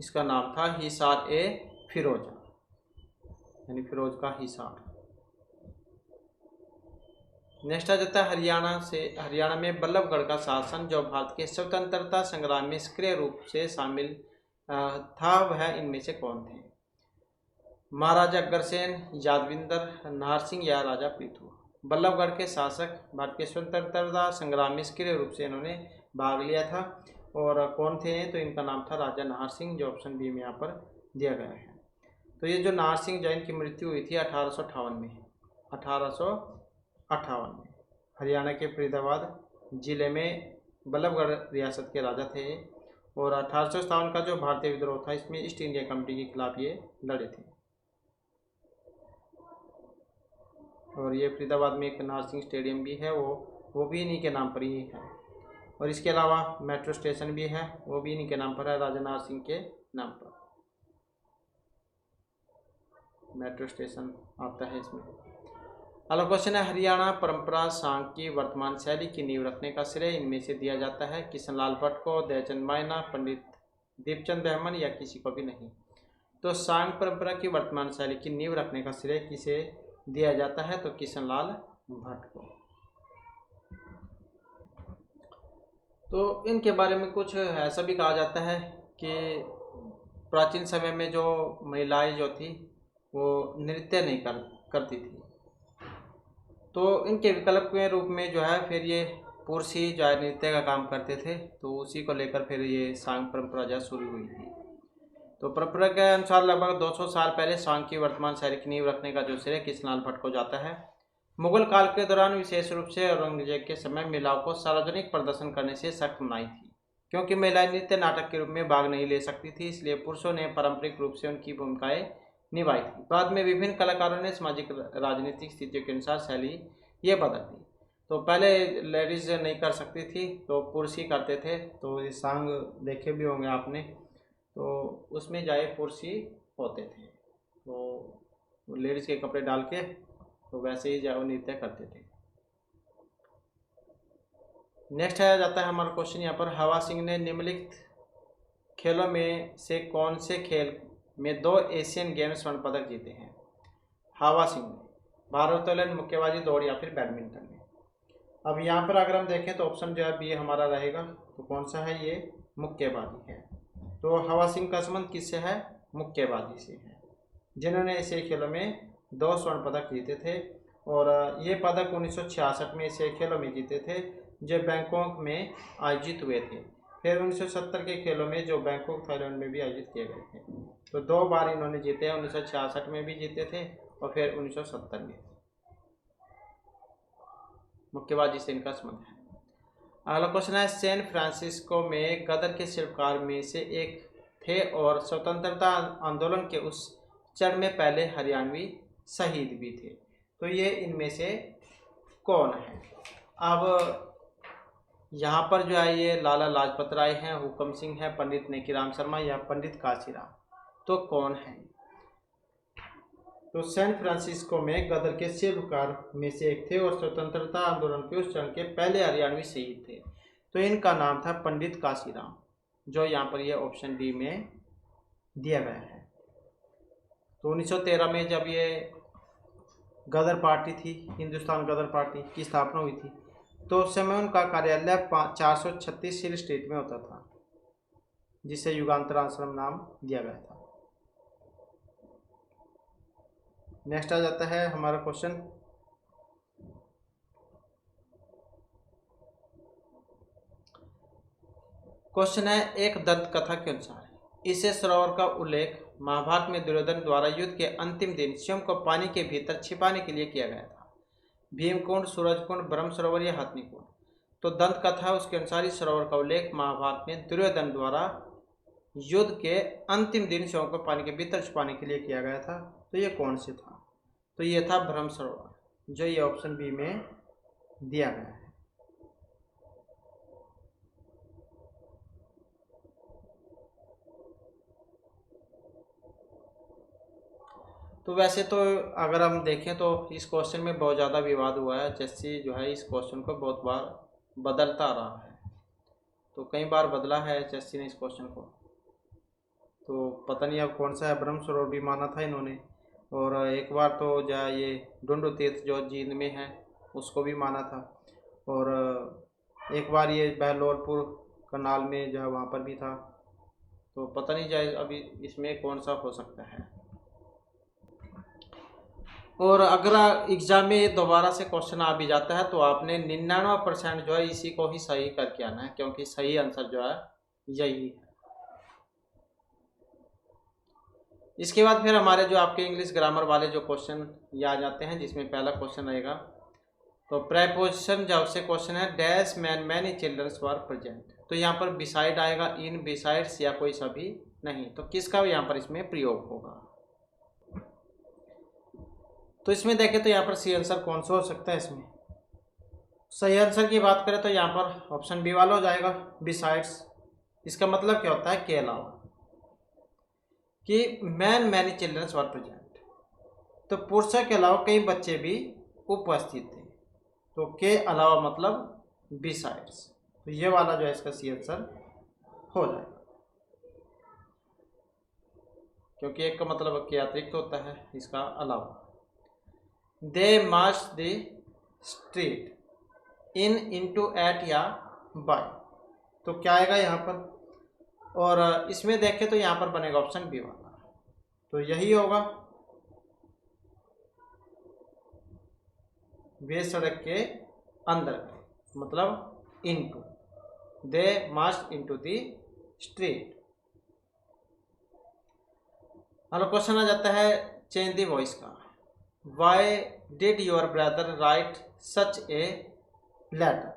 इसका नाम था हिसार ए फिरोजा, यानी फिरोज का हिसार। नेक्स्ट आ जाता है हरियाणा से। हरियाणा में बल्लभगढ़ का शासन जो भारत के स्वतंत्रता संग्राम में सक्रिय रूप से शामिल था, वह इनमें से कौन थे? महाराजा अग्रसेन, यादविंदर, नाहरसिंह या राजा पृथु। बल्लभगढ़ के शासक भारत के स्वतंत्रता संग्राम में सक्रिय रूप से इन्होंने भाग लिया था, और कौन थे? तो इनका नाम था राजा नाहरसिंह, जो ऑप्शन बी में यहाँ पर दिया गया है। तो ये जो नाहरसिंह जैन की मृत्यु हुई थी 1858 में, 1858 में हरियाणा के फरीदाबाद जिले में बल्लभगढ़ रियासत के राजा थे, और 1857 का जो भारतीय विद्रोह था इसमें ईस्ट इंडिया कंपनी के खिलाफ ये लड़े थे। और ये फरीदाबाद में एक नाहरसिंह स्टेडियम भी है, वो भी इन्हीं के नाम पर ही है। और इसके अलावा मेट्रो स्टेशन भी है, वो भी इन्हीं के नाम पर है, राजा नाहरसिंह के नाम पर मेट्रो स्टेशन आता है इसमें। अगला क्वेश्चन है, हरियाणा परंपरा सांग की वर्तमान शैली की नींव रखने का श्रेय इनमें से दिया जाता है? किशनलाल भट्ट को, दयाचंद मायना, पंडित दीपचंद बहमन या किसी को भी नहीं। तो सांग परंपरा की वर्तमान शैली की नींव रखने का श्रेय किसे दिया जाता है? तो किशनलाल भट्ट को। तो इनके बारे में कुछ ऐसा भी कहा जाता है कि प्राचीन समय में जो महिलाएं जो थी वो नृत्य नहीं करती थी, तो इनके विकल्प के रूप में जो है फिर ये पुरुष ही जो है नृत्य का काम करते थे, तो उसी को लेकर फिर ये सांग परंपरा जो शुरू हुई थी। तो परंपरा के अनुसार लगभग 200 साल पहले सांग की वर्तमान शैली की नींव रखने का जो श्रेय किशनलाल भट्ट को जाता है। मुगल काल के दौरान विशेष रूप से औरंगजेब के समय महिलाओं को सार्वजनिक प्रदर्शन करने से सख्त मनाही थी, क्योंकि महिलाएं नृत्य नाटक के रूप में भाग नहीं ले सकती थी, इसलिए पुरुषों ने पारंपरिक रूप से उनकी भूमिकाएं निभाई थी। बाद में विभिन्न कलाकारों ने सामाजिक राजनीतिक स्थितियों के अनुसार शैली ये बदल दी। तो पहले लेडीज नहीं कर सकती थी, तो पुरुष ही करते थे। तो ये सांग देखे भी होंगे आपने, तो उसमें जाए पुरुष ही होते थे, तो लेडीज़ के कपड़े डाल के तो वैसे ही जाए नृत्य करते थे। नेक्स्ट आ जाता है हमारा क्वेश्चन यहाँ पर, हवा सिंह ने निम्नलिखित खेलों में से कौन से खेल में 2 एशियन गेम्स स्वर्ण पदक जीते हैं? हवा सिंह ने भारोत्तोलन, मुक्केबाजी, दौड़ या फिर बैडमिंटन में। अब यहाँ पर अगर हम देखें तो ऑप्शन जो है बी हमारा रहेगा, तो कौन सा है? ये मुक्केबाजी है। तो हवा सिंह का संबंध किससे है? मुक्केबाजी से है, जिन्होंने एशियाई खेलों में 2 स्वर्ण पदक जीते थे, और ये पदक 1966 में एशियाई खेलों में जीते थे, जो बैंकॉक में आयोजित हुए थे। फिर 1970 के खेलों में जो बैंकॉक थाईलैंड में भी आयोजित किए गए थे। तो 2 बार इन्होंने जीते हैं, 1966 में भी जीते थे और फिर 1970 में। मुक्केबाजी से इनका संबंध है। अगला क्वेश्चन है, सैन फ्रांसिस्को में गदर के शिल्पकार में से एक थे और स्वतंत्रता आंदोलन के उस चरण में पहले हरियाणवी शहीद भी थे। तो ये इनमें से कौन है? अब यहाँ पर जो है ये लाला लाजपत राय हैं, हुकम सिंह है, पंडित नेकीराम शर्मा या पंडित काशीराम। तो कौन है? तो सैन फ्रांसिस्को में गदर के शिल्पकार में से एक थे और स्वतंत्रता आंदोलन के उस चरण के पहले हरियाणवी शहीद थे। तो इनका नाम था पंडित काशीराम, जो यहाँ पर ये ऑप्शन डी में दिया गया है। तो 1913 में जब ये गदर पार्टी थी, हिंदुस्तान गदर पार्टी की स्थापना हुई थी, तो उस समय उनका कार्यालय 436 हिल स्ट्रीट में होता था, जिसे युगांतर आश्रम नाम दिया गया था। नेक्स्ट आ जाता है हमारा क्वेश्चन, क्वेश्चन है, एक दंत कथा के अनुसार इसे सरोवर का उल्लेख महाभारत में दुर्योधन द्वारा युद्ध के अंतिम दिन स्वयं को पानी के भीतर छिपाने के लिए किया गया था। भीमकुंड, सूरजकुंड, ब्रह्म सरोवर या हथनीकुंड। तो दंत कथा उसके अनुसार इस सरोवर का उल्लेख महाभारत में दुर्योधन द्वारा युद्ध के अंतिम दिन स्वयं को पानी के भीतर छिपाने के लिए किया गया था। तो ये कौन से था? तो ये था ब्रह्म सरोवर, जो ये ऑप्शन बी में दिया गया है। तो वैसे तो अगर हम देखें तो इस क्वेश्चन में बहुत ज़्यादा विवाद हुआ है। एचएससी जो है इस क्वेश्चन को बहुत बार बदलता रहा है, तो कई बार बदला है एचएससी ने इस क्वेश्चन को। तो पता नहीं अब कौन सा है, ब्रह्म सरोवर भी माना था इन्होंने। और एक बार तो जो ये डुंडू तीर्थ जो जींद में है उसको भी माना था। और एक बार ये बहलोलपुर करनाल में जो है वहाँ पर भी था। तो पता नहीं जाए अभी इसमें कौन सा हो सकता है। और अगर एग्जाम में दोबारा से क्वेश्चन आ भी जाता है तो आपने 99% जो है इसी को ही सही करके आना है, क्योंकि सही आंसर जो है यही है। इसके बाद फिर हमारे जो आपके इंग्लिश ग्रामर वाले जो क्वेश्चन ये आ जाते हैं, जिसमें पहला क्वेश्चन रहेगा तो प्रेपोजिशन जब से क्वेश्चन है dash man many childrens were present, तो यहाँ पर बिसाइड आएगा, इन, बिसाइड्स या कोई सभी नहीं, तो किसका यहाँ पर इसमें प्रयोग होगा। तो इसमें देखें तो यहाँ पर सी आंसर कौन सा हो सकता है। इसमें सही आंसर की बात करें तो यहाँ पर ऑप्शन बी वाला हो जाएगा, बिसाइड्स। इसका मतलब क्या होता है, के अलावा, कि man many childrens were present, तो पुरुषों के अलावा कई बच्चे भी उपस्थित थे, तो के अलावा मतलब बिसाइड्स, तो ये वाला जो है इसका सी आंसर हो जाएगा, क्योंकि एक का मतलब के अतिरिक्त होता है, इसका अलावा। They march the street in, into, at या बाय, तो क्या आएगा यहाँ पर। और इसमें देखें तो यहाँ पर बनेगा ऑप्शन बी वाला, तो यही होगा, वे सड़क के अंदर गए, मतलब into, they march into the street. अब क्वेश्चन आ जाता है चेंज द वॉइस का। Why did your brother write such a letter,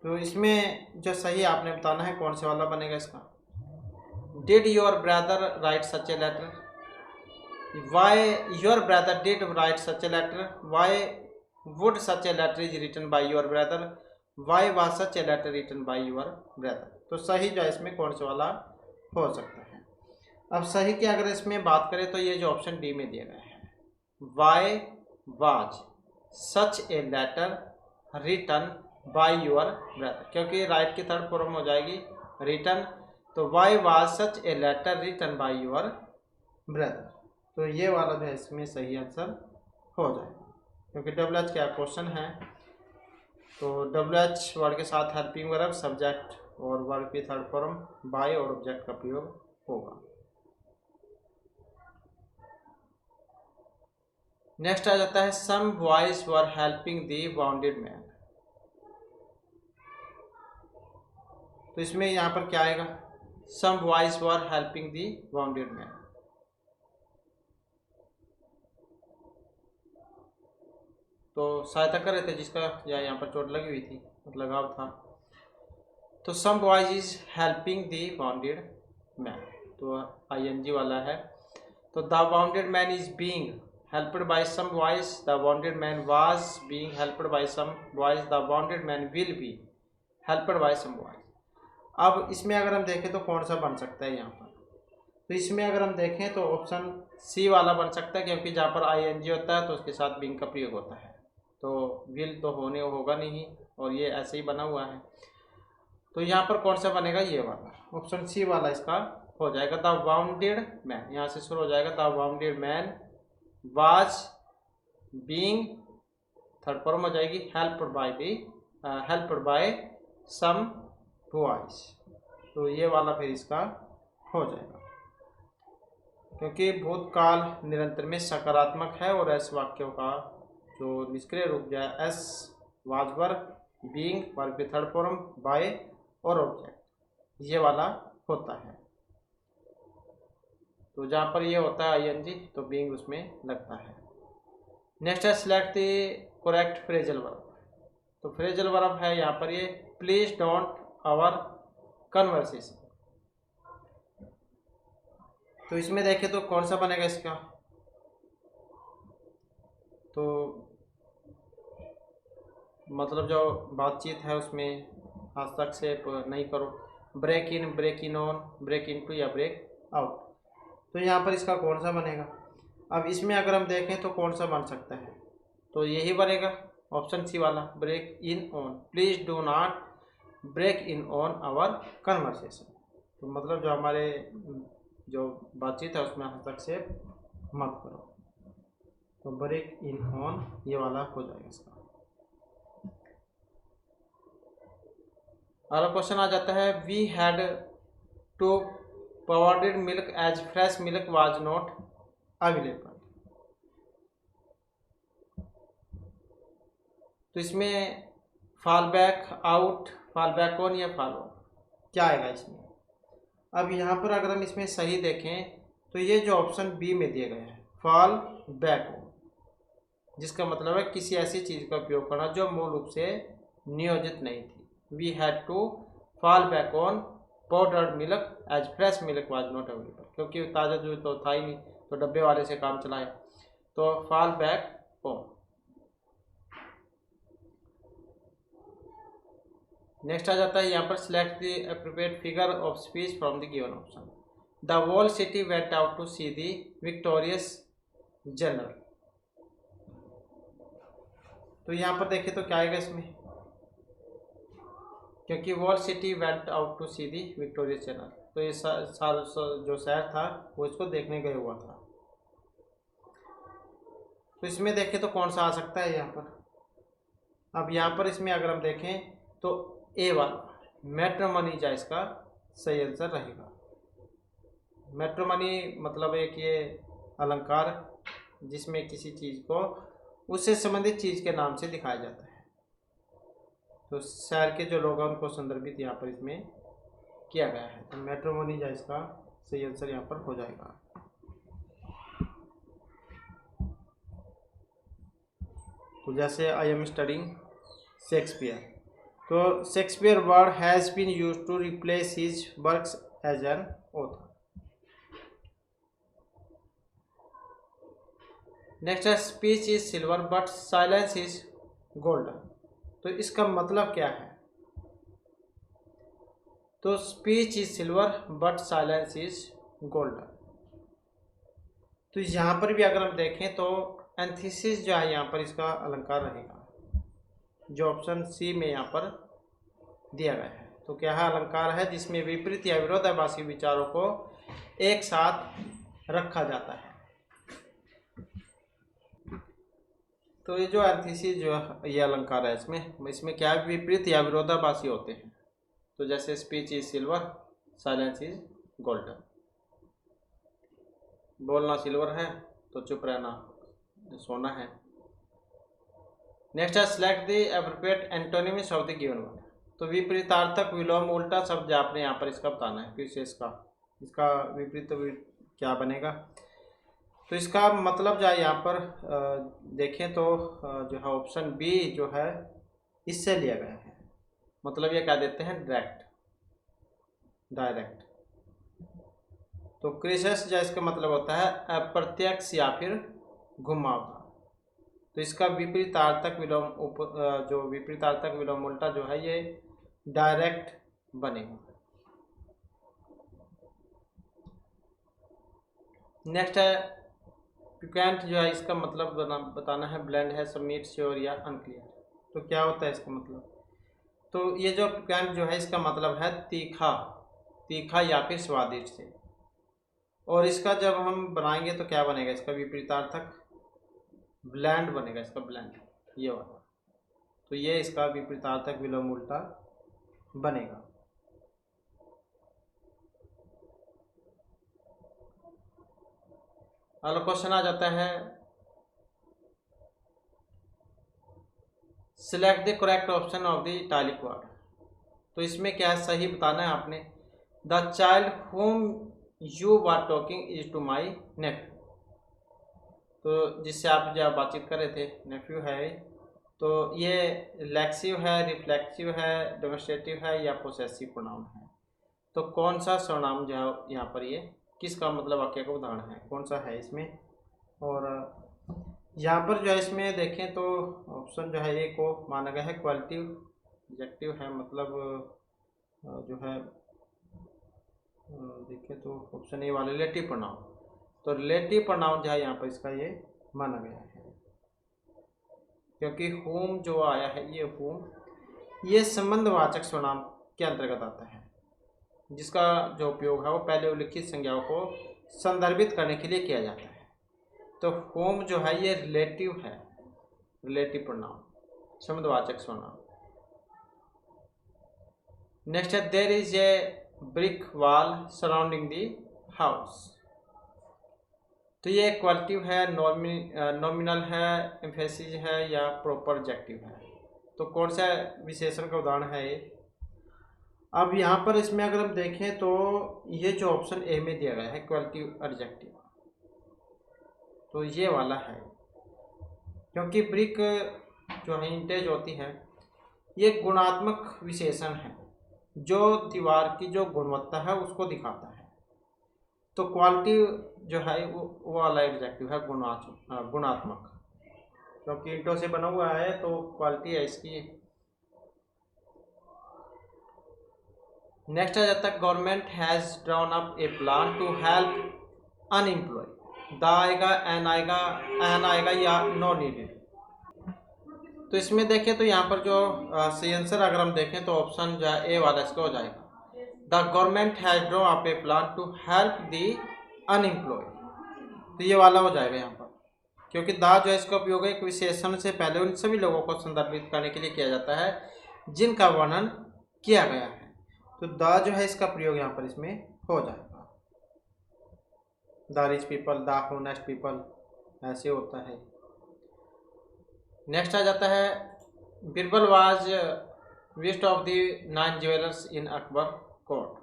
तो इसमें जो सही आपने बताना है कौन से वाला बनेगा इसका। Did your brother write such a letter, why your brother did write such a letter, why would such a letter is written by your brother, why was such a letter written by your brother, तो सही जो है इसमें कौन से वाला हो सकता है। अब सही की अगर इसमें बात करें तो ये जो ऑप्शन डी में दिया गया है, why was such a letter written by your brother, क्योंकि राइट की थर्ड फॉर्म हो जाएगी रिटन, तो why was such a letter written by your brother, तो ये वाला जो है इसमें सही आंसर हो जाएगा, क्योंकि डब्ल्यू एच क्या क्वेश्चन है, तो डब्ल्यू एच वर्ड के साथ हेल्पिंग वर्ब, सब्जेक्ट और वर्ब की थर्ड फॉर्म बाय और ऑब्जेक्ट का प्रयोग होगा। नेक्स्ट आ जाता है some boys were helping the wounded man, तो इसमें यहाँ पर क्या आएगा, some boys were helping the wounded man, तो सहायता कर रहे थे जिसका या यहाँ पर चोट लगी हुई थी, मतलब लगाव था, तो some boys is helping the wounded man, तो आईएनजी वाला है, तो the wounded man is being helped by some boys, the wounded man was being helped by some boys, the wounded man will be helped by some boys। अब इसमें अगर हम देखें तो कौन सा बन सकता है यहाँ पर, तो इसमें अगर हम देखें तो ऑप्शन सी वाला बन सकता है, क्योंकि जहाँ पर आईएनजी होता है तो उसके साथ बीइंग का प्रयोग होता है, तो विल तो होगा नहीं, और ये ऐसे ही बना हुआ है, तो यहाँ पर कौन सा बनेगा, ये वाला ऑप्शन सी वाला इसका हो जाएगा, द वाउंडेड मैन, यहाँ से शुरू हो जाएगा, the wounded man was being third form हो जाएगी helped by some boys, तो ये वाला फिर इसका हो जाएगा, क्योंकि भूतकाल निरंतर में सकारात्मक है और ऐसे वाक्यों का जो निष्क्रिय रूप जो है S was verb, being verb की थर्ड फॉर्म, बाय और ऑब्जेक्ट, ये वाला होता है, तो जहाँ पर ये होता है आईएनजी तो बीइंग उसमें लगता है। नेक्स्ट है select the correct phrasal verb, तो फ्रेजल वर्ब है यहाँ पर ये प्लीज डोंट आवर कन्वर्सेशन, तो इसमें देखें तो कौन सा बनेगा इसका, तो मतलब जो बातचीत है उसमें हस्तक्षेप नहीं करो, break in, break in on, break in to या ब्रेक आउट, तो यहाँ पर इसका कौन सा बनेगा। अब इसमें अगर हम देखें तो कौन सा बन सकता है, तो यही बनेगा ऑप्शन सी वाला, break in on, please do not break in on our conversation. तो मतलब जो हमारे जो बातचीत है उसमें हस्तक्षेप मत करो। तो ब्रेक इन ऑन ये वाला हो जाएगा इसका। अगला क्वेश्चन आ जाता है, we had to powdered milk as fresh milk was not available. तो इसमें fall back out, fall back on या फॉल ऑन क्या आएगा इसमें? अब यहाँ पर अगर हम इसमें सही देखें तो ये जो ऑप्शन बी में दिया गया है फॉल बैक ऑन, जिसका मतलब है किसी ऐसी चीज़ का उपयोग करना जो मूल रूप से नियोजित नहीं थी। We had to fall back on powdered milk as fresh milk was not available, क्योंकि ताज़ा दूध तो था ही नहीं, तो डब्बे वाले से काम चलाया। तो फॉल बैक ऑन। नेक्स्ट आ जाता है यहाँ पर, select the appropriate figure of speech from the given option. The whole city went out to see the victorious general. तो यहाँ पर देखिए तो क्या आएगा इसमें, क्योंकि whole city went out to see the victorious general, तो ये जो शहर था वो इसको देखने गया हुआ था। तो इसमें देखें तो कौन सा आ सकता है यहाँ पर? अब यहाँ पर इसमें अगर हम देखें तो ए वाला मैट्रिमनी जा इसका सही आंसर रहेगा। मैट्रिमनी मतलब एक ये अलंकार जिसमें किसी चीज़ को उससे संबंधित चीज़ के नाम से दिखाया जाता है। तो शहर के जो लोग हैं उनको संदर्भित यहाँ पर इसमें किया गया है। तो मैट्रिमनी जा इसका सही आंसर यहाँ पर हो जाएगा। तो जैसे आई एम स्टडिंग शेक्सपियर, तो Shakespeare word has been used to replace his works as an author. Next है, speech is silver but silence is golden. तो इसका मतलब क्या है? तो speech is silver but silence is golden. तो यहाँ पर भी अगर हम देखें तो एंथिसिस जो है यहाँ पर इसका अलंकार रहेगा, जो ऑप्शन सी में यहाँ पर दिया गया है। तो क्या है? अलंकार है जिसमें विपरीत या विरोधाभासी विचारों को एक साथ रखा जाता है। तो ये जो एंथिसिस जो ये अलंकार है इसमें क्या है? विपरीत या विरोधाभासी होते हैं। तो जैसे speech is silver, silence is golden. बोलना सिल्वर है तो चुप रहना सोना है। नेक्स्ट है, select the appropriate antonyms of the given word. तो विपरीतार्थक विलोम उल्टा शब्द आपने यहाँ पर इसका बताना है। फिर से इसका विपरीत क्या बनेगा? तो इसका मतलब जो है यहाँ पर देखें तो जो है ऑप्शन बी जो है इससे लिया गया है। मतलब ये क्या देते हैं? डायरेक्ट। तो क्रिसस जो इसका मतलब होता है अप्रत्यक्ष या फिर घुमावदार। तो इसका विपरीतार्थक विलोम जो विपरीतार्थक विलोम उल्टा जो है ये डायरेक्ट बनेगा। नेक्स्ट है, पिकेंट जो है इसका मतलब बताना है। ब्लेंड है, सबमिट, श्योर या अनक्लियर। तो क्या होता है इसका मतलब? तो ये जो पिकेंट जो है इसका मतलब है तीखा या फिर स्वादिष्ट से। और इसका जब हम बनाएंगे तो क्या बनेगा? इसका विपरीतार्थक ब्लैंड बनेगा, इसका ब्लैंड ये वाला। तो ये इसका विपरीतार्थक विलोम उल्टा बनेगा। अगला क्वेश्चन आ जाता है, select the correct option of the italic word. तो इसमें क्या है? सही बताना है आपने। The child whom you were talking is to my nephew. तो जिससे आप जब बातचीत कर रहे थे, नेफ्यू है। तो ये लेक्सिव है, रिफ्लेक्सिव है, डेमोस्ट्रेटिव है या पोसेसिव प्रोनाउन है। तो कौन सा सर्वनाम जो है यहाँ पर ये किसका मतलब वाक्य का उदाहरण है? कौन सा है इसमें? और यहाँ पर जो है इसमें देखें तो ऑप्शन जो है ए को माना गया है क्वालिटिव। एडजेक्टिव है मतलब जो है देखें तो ऑप्शन ए वाले रिलेटिव प्रोनाउन। तो रिलेटिव प्रोनाउन जो है यहाँ पर इसका ये माना गया है, क्योंकि होम जो आया है ये होम ये संबंधवाचक सर्वनाम के अंतर्गत आता है, जिसका जो उपयोग है वो पहले उल्लिखित संज्ञाओं को संदर्भित करने के लिए किया जाता है। तो होम जो है ये रिलेटिव है, रिलेटिव प्रोनाउन, संबंधवाचक सर्वनाम। नेक्स्ट है there is a brick wall surrounding the house. तो ये क्वालिटिव है, नॉमिनल है, एम्फेसिस है या प्रॉपर एडजेक्टिव है। तो कौन सा विशेषण का उदाहरण है ये? अब यहाँ पर इसमें अगर हम देखें तो ये जो ऑप्शन ए में दिया गया है क्वालिटिव एडजेक्टिव, तो ये वाला है, क्योंकि ब्रिक जो है इंटेज होती है ये गुणात्मक विशेषण है जो दीवार की जो गुणवत्ता है उसको दिखाता है। तो क्वालिटी जो है वो वाला एडजेक्टिव है गुणात्मक, क्योंकि ईंटों से बना हुआ है तो क्वालिटी है इसकी। नेक्स्ट आ जाता है government has drawn up a plan to help unemploy. The आएगा, एन आएगा, एन आएगा या नो नीडेड। तो इसमें देखें तो यहाँ पर जो सही आंसर अगर हम देखें तो ऑप्शन जो है ए वाला इसका हो जाएगा। The government has drawn up a plan to help the unemploy. तो ये वाला हो जाएगा यहाँ पर, क्योंकि द जो है इसका उपयोग एक विशेषण से पहले उन सभी लोगों को संदर्भित करने के लिए किया जाता है जिनका वर्णन किया गया है। तो द जो है इसका प्रयोग यहाँ पर इसमें हो जाएगा। The rich people, the honest people, ऐसे होता है। नेक्स्ट आ जाता है Birbal was wisest of the 9 jewellers in Akbar court.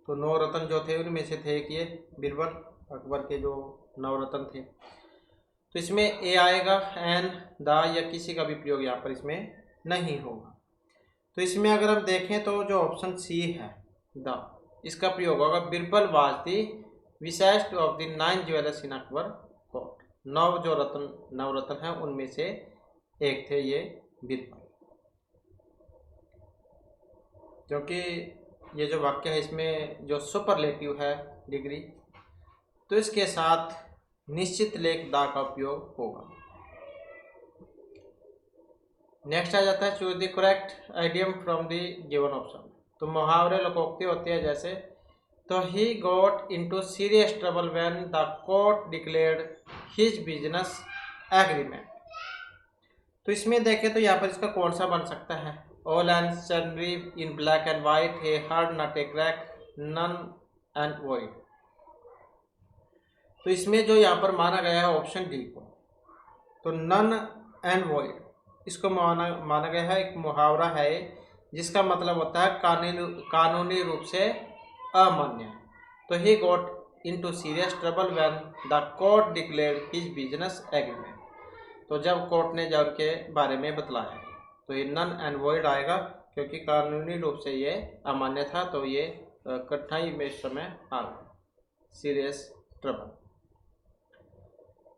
तो 9 रत्न जो थे उनमें से थे एक ये बिरबल, अकबर के जो 9 रत्न थे। तो इसमें ए आएगा, एन, द या किसी का भी प्रयोग यहाँ पर इसमें नहीं होगा। तो इसमें अगर हम देखें तो जो ऑप्शन सी है द, इसका प्रयोग होगा Birbal was the wisest of the 9 jewellers in Akbar court. 9 जो नौ रत्न हैं उनमें से एक थे ये बिरबल, क्योंकि ये जो वाक्य है इसमें जो सुपरलेटिव है डिग्री, तो इसके साथ निश्चित लेख दा का उपयोग होगा। नेक्स्ट आ जाता है choose the correct idiom from the given option. तो मुहावरे लोकोक्ति होती है, जैसे तो he got into serious trouble when the court declared his business agreement. तो इसमें देखें तो यहाँ पर इसका कौन सा बन सकता है? All and sundry in black and white, a hard nut a crack, null and void. तो इसमें जो यहाँ पर माना गया है ऑप्शन डी को, तो नन एंड वॉइड इसको माना गया है एक मुहावरा है जिसका मतलब होता है कानूनी रूप से अमान्य। तो he got into serious trouble when the court declared his business agreement. तो जब कोर्ट ने जब के बारे में बतलाया, तो ये नन एंड वॉइड आएगा, क्योंकि कानूनी रूप से ये अमान्य था, तो ये कठिनाई में इस समय आ गया, सीरियस ट्रबल।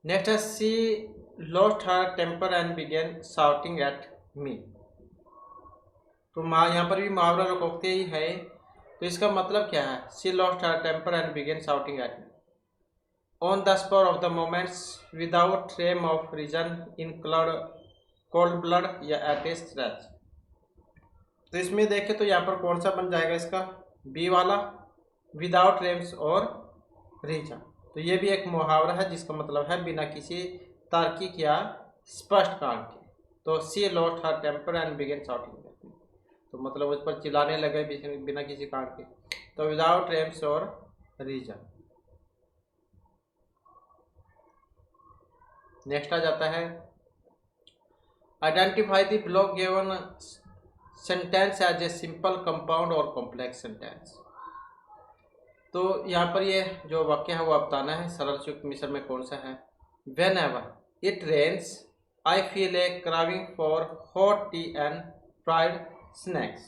नेक्स्ट है she lost her temper and began shouting at me. तो यहाँ पर भी मुहावरा लोकोक्ति ही है, तो इसका मतलब क्या है? She lost her temper and began shouting at me on the spot of the moments without term of reason in cold blood या एट ए स्ट्रेच। तो इसमें देखें तो यहाँ पर कौन सा बन जाएगा इसका? बी वाला, विदाउट ट्रेम्स और रीजन। तो ये भी एक मुहावरा है जिसका मतलब है बिना किसी तार्किक या स्पष्ट कारण के। तो she lost her temper and began shouting, तो मतलब उस पर चिल्लाने लगे बिना किसी कारण के। तो विदाउट ट्रेम्स और रीजन। नेक्स्ट आ जाता है identify the below given sentence as a simple, compound और कॉम्प्लेक्स सेंटेंस। तो यहाँ पर ये जो वाक्य है वो बताना है सरल संयुक्त मिश्र में कौन सा है। Whenever it rains I feel a craving for hot tea and fried snacks.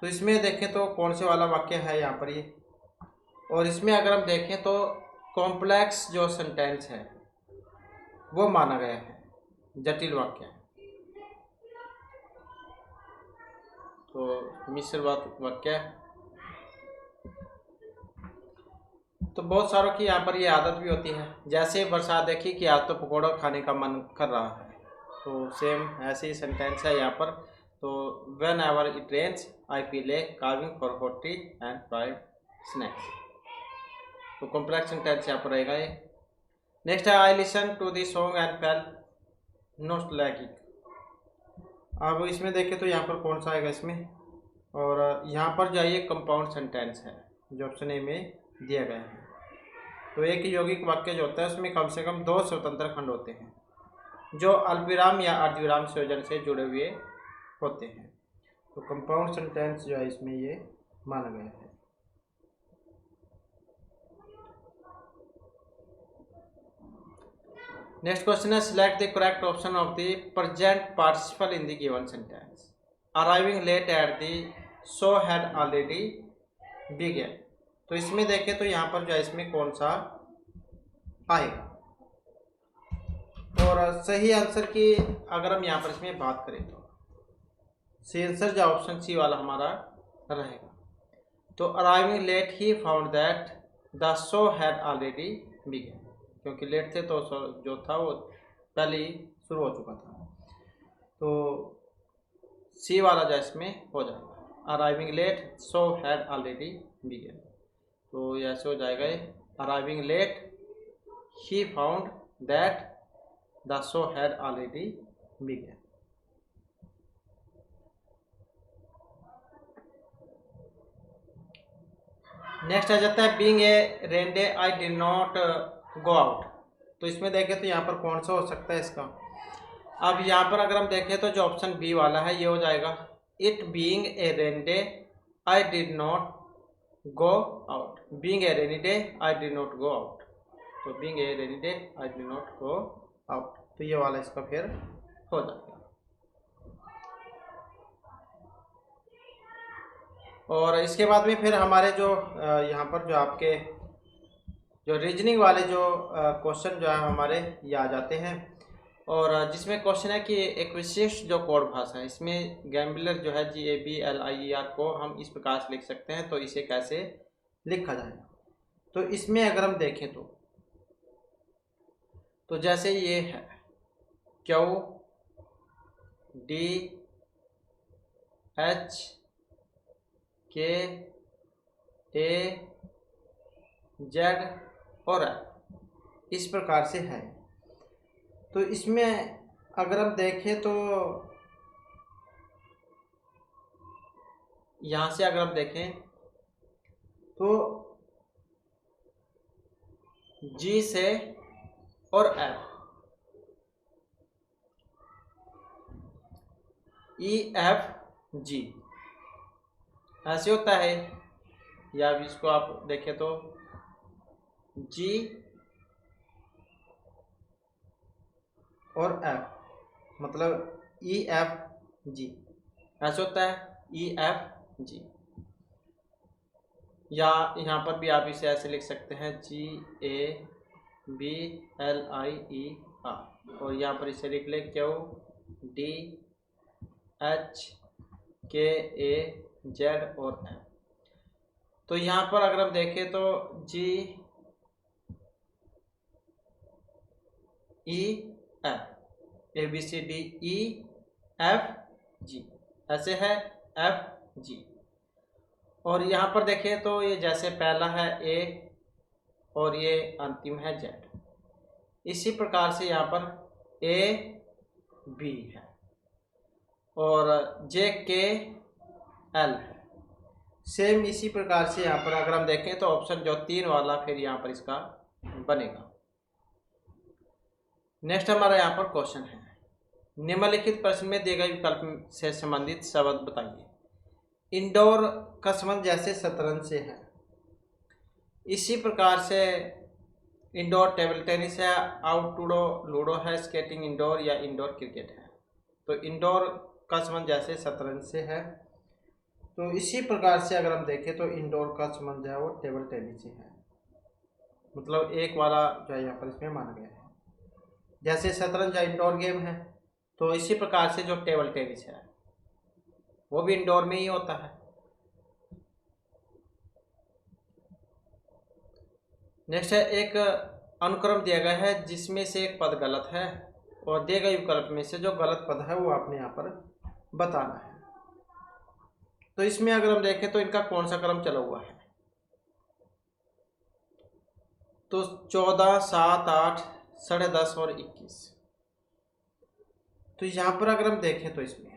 तो इसमें देखें तो कौन से वाला वाक्य है यहाँ पर ये, और इसमें अगर हम देखें तो कॉम्प्लेक्स जो सेंटेंस है वो माना गया है, जटिल वाक्य है। तो मिश्र वाक्य, तो बहुत सारों की यहाँ पर ये आदत भी होती है, जैसे बरसात देखी कि आज तो पकौड़ा खाने का मन कर रहा है, तो सेम ऐसे ही सेंटेंस है यहाँ पर। तो whenever it rains I feel a craving for hot tea and fried snacks. तो कॉम्प्लेक्स सेंटेंस यहाँ पर रहेगा ये। नेक्स्ट है I listen to the song and feel nostalgic. अब इसमें देखें तो यहाँ पर कौन सा आएगा इसमें, और यहाँ पर जो ये कंपाउंड सेंटेंस है जो ऑप्शन ए में दिया गया है। तो एक यौगिक वाक्य जो होता है उसमें कम से कम 2 स्वतंत्र खंड होते हैं जो अल्पविराम या अर्धविराम संयोजन से जुड़े हुए होते हैं। तो कंपाउंड सेंटेंस जो है इसमें ये माना गया है। नेक्स्ट क्वेश्चन है select the correct option of the present participle in the given sentence. Arriving late at the show had already begun. तो इसमें देखें तो यहाँ पर जो है इसमें कौन सा आएगा, और सही आंसर की अगर हम यहाँ पर इसमें बात करें तो सही आंसर जो ऑप्शन सी वाला हमारा रहेगा। तो arriving late he found that the show had already begun, क्योंकि लेट थे तो जो था वो पहले ही शुरू हो चुका था। तो सी वाला जो इसमें हो जाएगा, arriving late show had already begun. तो ये ऐसे हो जाएगा, arriving late he found that the show had already begun. Next आ जाता है being a rain day I did not go out. तो इसमें देखें तो यहाँ पर कौन सा हो सकता है इसका। अब यहाँ पर अगर हम देखें तो जो ऑप्शन बी वाला है ये हो जाएगा, it being a rain day I did not go out. Being a rainy day I did not go out. तो being a rainy day I did not go out, तो ये वाला इसका फिर हो जाएगा। और इसके बाद में फिर हमारे जो यहाँ पर जो आपके जो रीजनिंग वाले जो क्वेश्चन जो है हमारे ये आ जाते हैं, और जिसमें क्वेश्चन है कि एक विशिष्ट जो कोड भाषा है इसमें गैम्बलर जो है GABLIER को हम इस प्रकार से लिख सकते हैं, तो इसे कैसे लिखा जाएगा। तो इसमें अगर हम देखें तो जैसे ये है QDHKAZ और इस प्रकार से है। तो इसमें अगर हम देखें तो यहाँ से अगर हम देखें तो G से और F EFG ऐसे होता है, या इसको आप देखें तो G और F मतलब EFG ऐसे होता है, EFG। या यहाँ पर भी आप इसे ऐसे लिख सकते हैं GABLIER, और यहाँ पर इसे लिख ले QDHKAZ और M। तो यहाँ पर अगर हम देखें तो GEF ABCDEFG ऐसे है FG। और यहाँ पर देखें तो ये जैसे पहला है A और ये अंतिम है Z, इसी प्रकार से यहाँ पर AB है और JKL है। सेम इसी प्रकार से यहाँ पर अगर हम देखें तो ऑप्शन जो 3 वाला फिर यहाँ पर इसका बनेगा। नेक्स्ट हमारा यहाँ पर क्वेश्चन है, निम्नलिखित प्रश्न में दिए गए विकल्प से संबंधित शब्द बताइए। इंडोर का संबंध जैसे शतरंज से है, इसी प्रकार से इंडोर टेबल टेनिस है, आउटडोर लूडो है, स्केटिंग इंडोर या इंडोर क्रिकेट है। तो इंडोर का संबंध जैसे शतरंज से है, तो इसी प्रकार से अगर हम देखें तो इंडोर का संबंध है वो टेबल टेनिस से है। मतलब एक वाला जो है यहाँ पर इसमें माना गया है। जैसे शतरंज इंडोर गेम है, तो इसी प्रकार से जो टेबल टेनिस है वो भी इंडोर में ही होता है। नेक्स्ट है, एक अनुक्रम दिया गया है जिसमें से एक पद गलत है और दिए गए विकल्प में से जो गलत पद है वो आपने यहाँ पर बताना है। तो इसमें अगर हम देखें तो इनका कौन सा क्रम चला हुआ है, तो 14, 7, 8, 10.5 और 21। तो यहाँ पर अगर हम देखें तो इसमें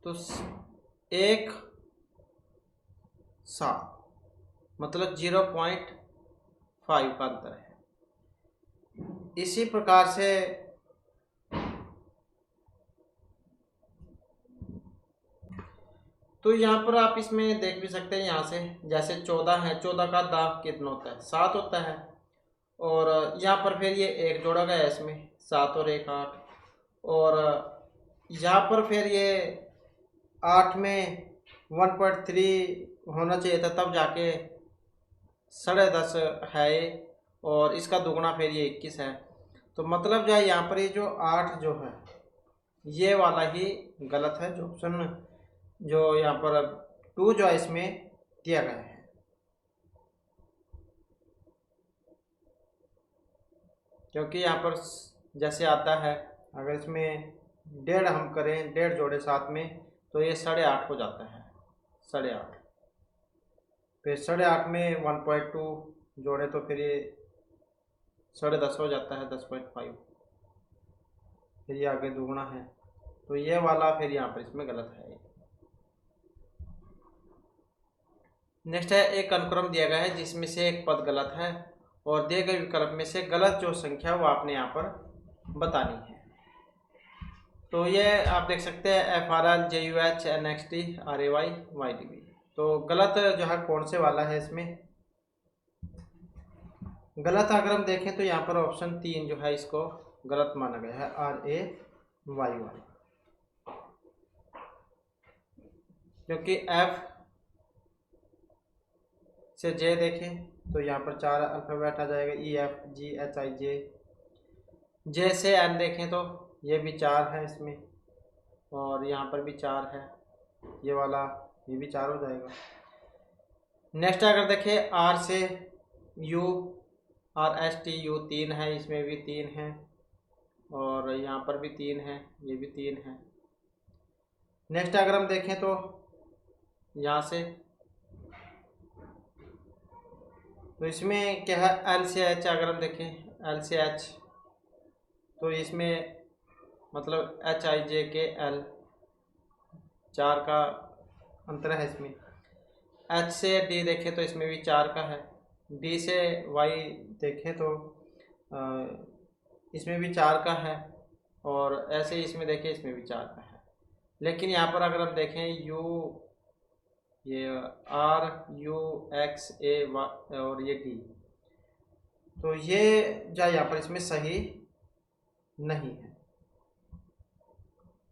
तो 1, 7 मतलब 0.5 का अंतर है। इसी प्रकार से तो यहाँ पर आप इसमें देख भी सकते हैं, यहाँ से जैसे 14 है, 14 का दाग कितना होता है, 7 होता है। और यहाँ पर फिर ये 1 जोड़ा गया है इसमें, 7 और 1 8। और यहाँ पर फिर ये 8 में 1.3 होना चाहिए था, तब जाके 10.5 है ये, और इसका दुगना फिर ये 21 है। तो मतलब जो है यहाँ पर ये जो 8 जो है ये वाला ही गलत है, जो ऑप्शन जो यहाँ पर 2 जो है इसमें दिया गया है। क्योंकि यहाँ पर जैसे आता है, अगर इसमें 1.5 हम करें, 1.5 जोड़े साथ में, तो ये 8.5 हो जाता है, 8.5। फिर 8.5 में 1.2 जोड़े तो फिर ये 10.5 हो जाता है, 10.5। फिर ये आगे दुगुना है, तो ये वाला फिर यहाँ पर इसमें गलत है। नेक्स्ट है, एक अनुक्रम दिया गया है जिसमें से एक पद गलत है और दिए गए विकल्प में से गलत जो संख्या वो आपने यहाँ पर बतानी है। तो ये आप देख सकते हैं FRL JUH NXT RAY YDB। तो गलत जो है कौन से वाला है इसमें गलत अगर हम देखें तो यहाँ पर ऑप्शन 3 जो है इसको गलत माना गया है, RAY वाला। क्योंकि F से J देखें तो यहाँ पर 4 अल्फ़ाबेट आ जाएगा, EFGHIJ। J से N देखें तो ये भी 4 है इसमें, और यहाँ पर भी 4 है, ये वाला ये भी 4 हो जाएगा। नेक्स्ट अगर देखें R से U, RSTU 3 है, इसमें भी 3 है, और यहाँ पर भी 3 है, ये भी 3 है। नेक्स्ट अगर हम देखें तो यहाँ से तो इसमें क्या है, L से H अगर हम देखें, L से H तो इसमें मतलब HIJ के L 4 का अंतर है इसमें। H से D देखें तो इसमें भी 4 का है। D से Y देखें तो इसमें भी 4 का है, और ऐसे ही इसमें देखें इसमें भी 4 का है। लेकिन यहाँ पर अगर हम देखें U, ये R U X A Y और ये D, तो ये जो यहाँ पर इसमें सही नहीं है,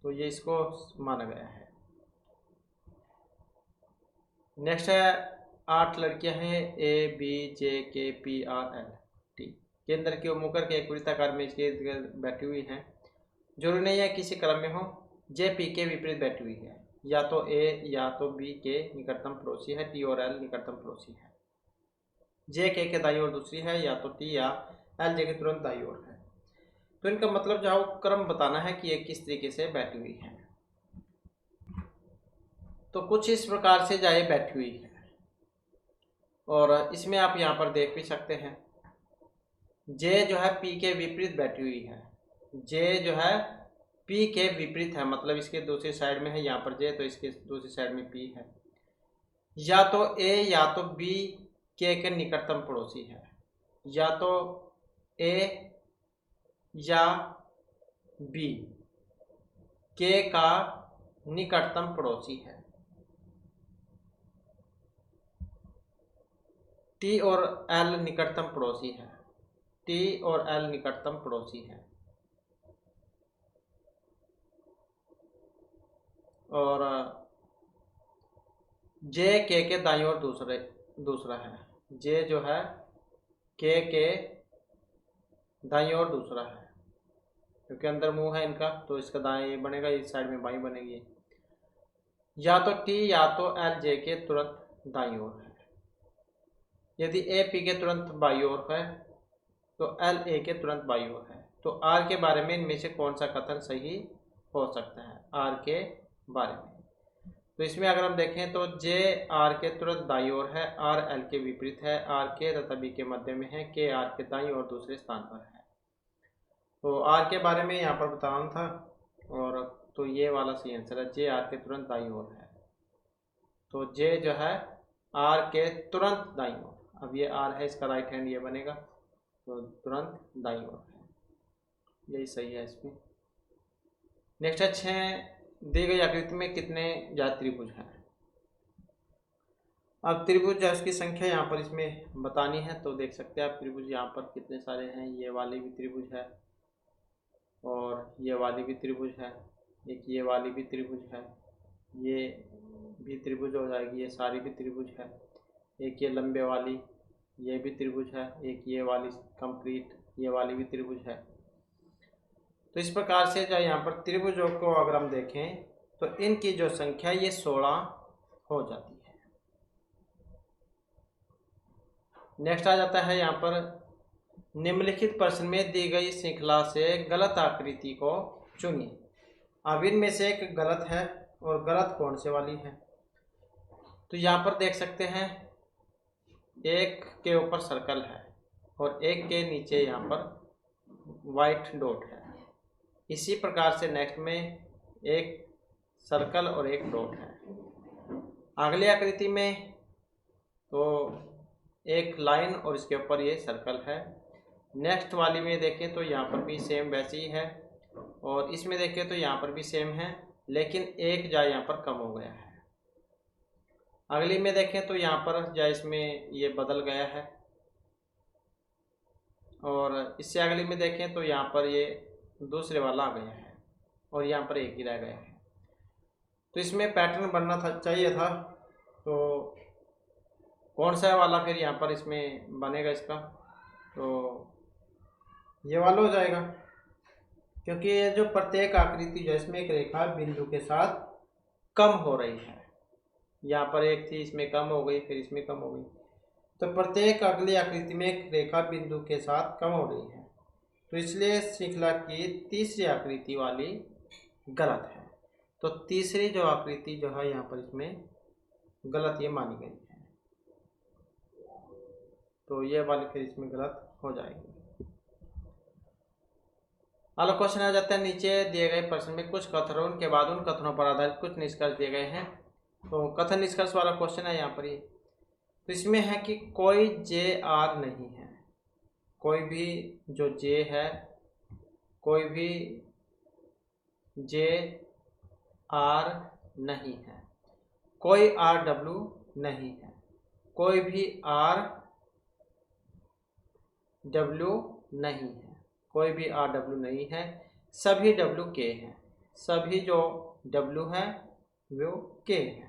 तो ये इसको माना गया है। नेक्स्ट है 8 लड़कियां हैं ABJKPRLT केंद्र की ओर मुकर के एक वृत्ताकार मेज के इर्द गिर्द बैठी हुई हैं। जरूरी नहीं है किसी क्रम में हो, JP के विपरीत बैठी हुई है, या तो A या तो B के निकटतम पड़ोसी है, T और L निकटतम पड़ोसी है। J के दाईं ओर दूसरी है, या तो T या L J के तुरंत दाईं ओर है। तो इनका मतलब जो क्रम बताना है कि ये किस तरीके से बैठी हुई है। तो कुछ इस प्रकार से जाए बैठी हुई है, और इसमें आप यहाँ पर देख भी सकते हैं J जो है P के विपरीत बैठी हुई है। J जो है P के विपरीत है, मतलब इसके दूसरी साइड में है यहाँ पर J, तो इसके दूसरी साइड में P है। या तो A या तो B K के निकटतम पड़ोसी है, या तो A या B K का निकटतम पड़ोसी है। T और L निकटतम पड़ोसी है, T और L निकटतम पड़ोसी है। और J K के दाईं ओर दूसरा है। J जो है K के दाईं ओर दूसरा है, क्योंकि अंदर मुंह है इनका, तो इसका दाएं बनेगा, इस साइड में बाईं बनेगी। या तो T या तो L J के तुरंत दाईं ओर है। यदि ए पी के तुरंत बाईं ओर है तो एल ए के तुरंत बाईं ओर है। तो आर के बारे में इनमें से कौन सा कथन सही हो सकता है आर के बारे में? तो इसमें अगर हम देखें तो जे आर के तुरंत दाईं ओर है, आर एल के विपरीत है, आर के तथा बी के मध्य में है, के आर के दाईं और दूसरे स्थान पर है। तो आर के बारे में यहाँ पर बताना था, और तो ये वाला सही आंसर है, जे आर के तुरंत दाईं ओर है। तो जे जो है आर के तुरंत दाईं ओर, अब ये आर है, इसका राइट हैंड ये बनेगा, तो तुरंत दाईं ओर है, यही सही है इसमें। नेक्स्ट है 6 दी गई आकृति में कितने ज्यादा त्रिभुज हैं? अब त्रिभुज जो इसकी संख्या यहाँ पर इसमें बतानी है, तो देख सकते हैं आप त्रिभुज यहाँ पर कितने सारे हैं। ये वाली भी त्रिभुज है और ये वाली भी त्रिभुज है, एक ये वाली भी त्रिभुज है, ये भी त्रिभुज हो जाएगी, ये सारी भी त्रिभुज है, एक ये लंबे वाली ये भी त्रिभुज है, एक ये वाली कंप्लीट ये वाली भी त्रिभुज है। तो इस प्रकार से जो यहाँ पर त्रिभुजों को अगर हम देखें तो इनकी जो संख्या ये 16 हो जाती है। नेक्स्ट आ जाता है यहाँ पर निम्नलिखित प्रश्न में दी गई श्रृंखला से गलत आकृति को चुनिए। अब इनमें से एक गलत है और गलत कौन से वाली है? तो यहाँ पर देख सकते हैं एक के ऊपर सर्कल है और एक के नीचे यहाँ पर वाइट डॉट है। इसी प्रकार से नेक्स्ट में एक सर्कल और एक डॉट है। अगली आकृति में तो एक लाइन और इसके ऊपर ये सर्कल है। नेक्स्ट वाली में देखें तो यहाँ पर भी सेम वैसी ही है, और इसमें देखें तो यहाँ पर भी सेम है, लेकिन एक जा यहाँ पर कम हो गया है। अगली में देखें तो यहाँ पर जा इसमें ये बदल गया है, और इससे अगली में देखें तो यहाँ पर ये दूसरे वाला आ गया है और यहाँ पर एक ही रह गया है। तो इसमें पैटर्न बनना चाहिए था, तो कौन सा वाला फिर यहाँ पर इसमें बनेगा इसका? तो ये वाला हो जाएगा, क्योंकि ये जो प्रत्येक आकृति जो इसमें एक रेखा बिंदु के साथ कम हो रही है। यहाँ पर एक थी, इसमें कम हो गई, फिर इसमें कम हो गई, तो प्रत्येक अगली आकृति में एक रेखा बिंदु के साथ कम हो रही है। तो इसलिए श्रृंखला की तीसरी आकृति वाली गलत है। तो तीसरी जो आकृति जो है यहाँ पर इसमें गलत ये मानी गई है, तो ये वाली फिर इसमें गलत हो जाएगी। अगला क्वेश्चन आ जाता है नीचे दिए गए प्रश्न में कुछ कथनों के बाद उन कथनों पर आधारित कुछ निष्कर्ष दिए गए हैं। तो कथन निष्कर्ष वाला क्वेश्चन है यहाँ पर ये। तो इसमें है कि कोई जे आर नहीं है, कोई भी जो जे है, कोई भी जे आर नहीं है, कोई आर डब्ल्यू नहीं है, कोई भी आर डब्ल्यू नहीं है, कोई भी आर डब्ल्यू नहीं है, सभी डब्ल्यू के हैं, सभी जो डब्ल्यू हैं वो के हैं।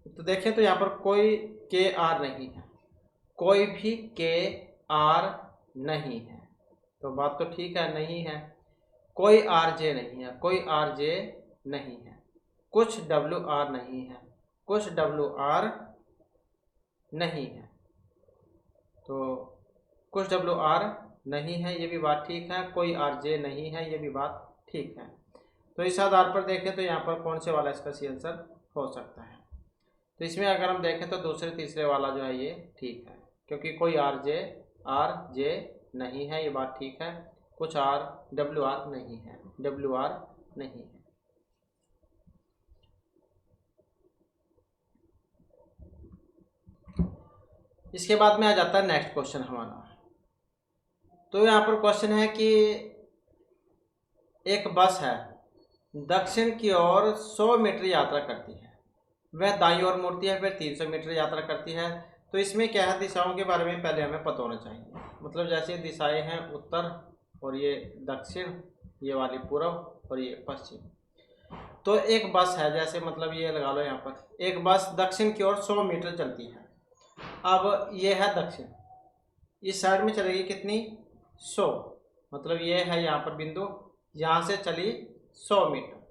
तो देखें तो यहाँ पर कोई के आर नहीं है, कोई भी के आर नहीं है, तो बात तो ठीक है, नहीं है। कोई आर जे नहीं है, कोई आर जे नहीं है, कुछ डब्ल्यू आर नहीं है, कुछ डब्ल्यू आर नहीं है, तो कुछ डब्ल्यू आर नहीं है, ये भी बात ठीक है। कोई आर जे नहीं है, ये भी बात ठीक है। तो इस आधार पर देखें तो यहाँ पर कौन से वाला इसका सही आंसर हो सकता है? तो इसमें अगर हम देखें तो दूसरे तीसरे वाला जो है ये ठीक है, क्योंकि कोई आर जे नहीं है, ये बात ठीक है। कुछ आर डब्ल्यू आर नहीं है, डब्ल्यू आर नहीं है। इसके बाद में आ जाता है नेक्स्ट क्वेश्चन हमारा। तो यहाँ पर क्वेश्चन है कि एक बस है, दक्षिण की ओर 100 मीटर यात्रा करती है, वह दाईं ओर मुड़ती है, फिर 300 मीटर यात्रा करती है। तो इसमें क्या है, दिशाओं के बारे में पहले हमें पता होना चाहिए। मतलब जैसे दिशाएं हैं उत्तर और ये दक्षिण, ये वाली पूर्व और ये पश्चिम। तो एक बस है, जैसे मतलब ये लगा लो यहाँ पर एक बस दक्षिण की ओर 100 मीटर चलती है। अब ये है दक्षिण, इस साइड में चलेगी कितनी? 100, मतलब ये है यहाँ पर बिंदु, यहाँ से चली 100 मीटर,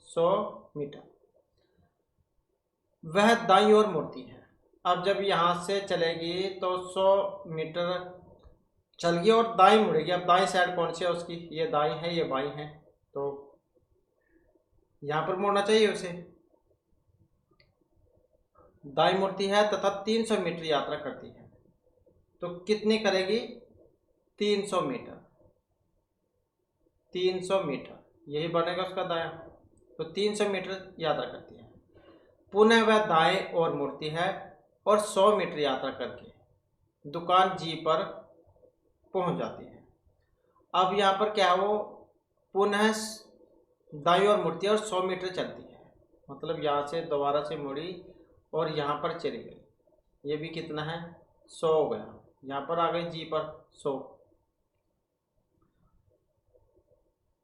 100 मीटर। वह दाईं ओर मुड़ती है, अब जब यहाँ से चलेगी तो 100 मीटर चल गई और दाएं मुड़ेगी। अब दाएं साइड कौन सी है उसकी, ये दाएं है ये बाएं है, तो यहाँ पर मुड़ना चाहिए उसे। दाएं मुड़ती है तथा 300 मीटर यात्रा करती है, तो कितनी करेगी, 300 मीटर। 300 मीटर यही बनेगा उसका दायां, तो 300 मीटर यात्रा करती है। पुनः वह दाएं और मुड़ती है और 100 मीटर यात्रा करके दुकान जी पर पहुंच जाती है। अब यहाँ पर क्या है, वो पुनः दाईं ओर मुड़ती है और 100 मीटर चलती है, मतलब यहाँ से दोबारा से मुड़ी और यहाँ पर चली गई। ये भी कितना है, 100 हो गया। यहाँ पर आ गई जी पर 100,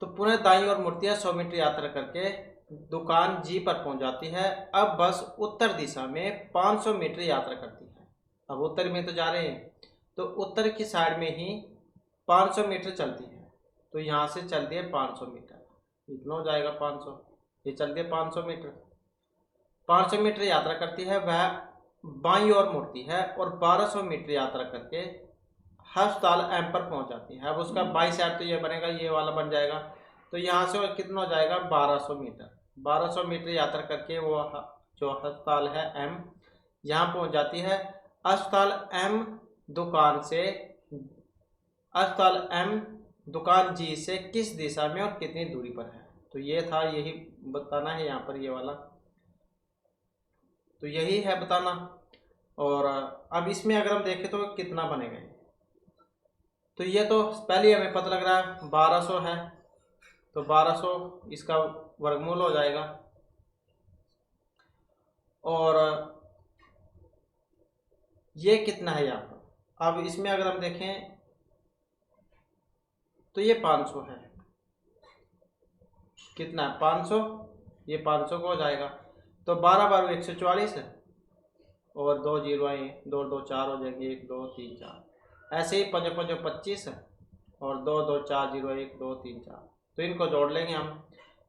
तो पुनः दाईं ओर मुड़ती है, 100 मीटर यात्रा करके दुकान जी पर पहुंच जाती है। अब बस उत्तर दिशा में 500 मीटर यात्रा करती है। अब उत्तर में तो जा रहे हैं, तो उत्तर की साइड में ही 500 मीटर चलती है, तो यहाँ से चलती है 500 मीटर, इतना हो जाएगा 500। ये चलती है 500 मीटर। 500 मीटर यात्रा करती है, वह बाईं ओर मुड़ती है और 1200 मीटर यात्रा करके अस्पताल एम पर पहुंच जाती है। अब उसका बाई साइड तो ये बनेगा, ये वाला बन जाएगा, तो यहाँ से कितना हो जाएगा, 1200 मीटर। 1200 मीटर यात्रा करके वो जो अस्पताल है एम, यहाँ पहुंच जाती है। अस्पताल एम दुकान से, अस्पताल एम दुकान जी से किस दिशा में और कितनी दूरी पर है, तो ये था, यही बताना है यहाँ पर, ये वाला तो यही है बताना। और अब इसमें अगर हम देखें तो कितना बनेगा, तो ये तो पहले हमें पता लग रहा है 1200 है, तो 1200 इसका वर्गमूल हो जाएगा। और ये कितना है यहाँ पर, अब इसमें अगर हम देखें तो ये 500 है, कितना है 500, ये 500 को हो जाएगा, तो 12 बार 144 है, और 2 जीरो आए, 2 2 4 हो जाएंगे, 1 2 3 4, ऐसे ही 5 5 25 है, और 2 2 4 0 1 2 3 4, तो इनको जोड़ लेंगे हम,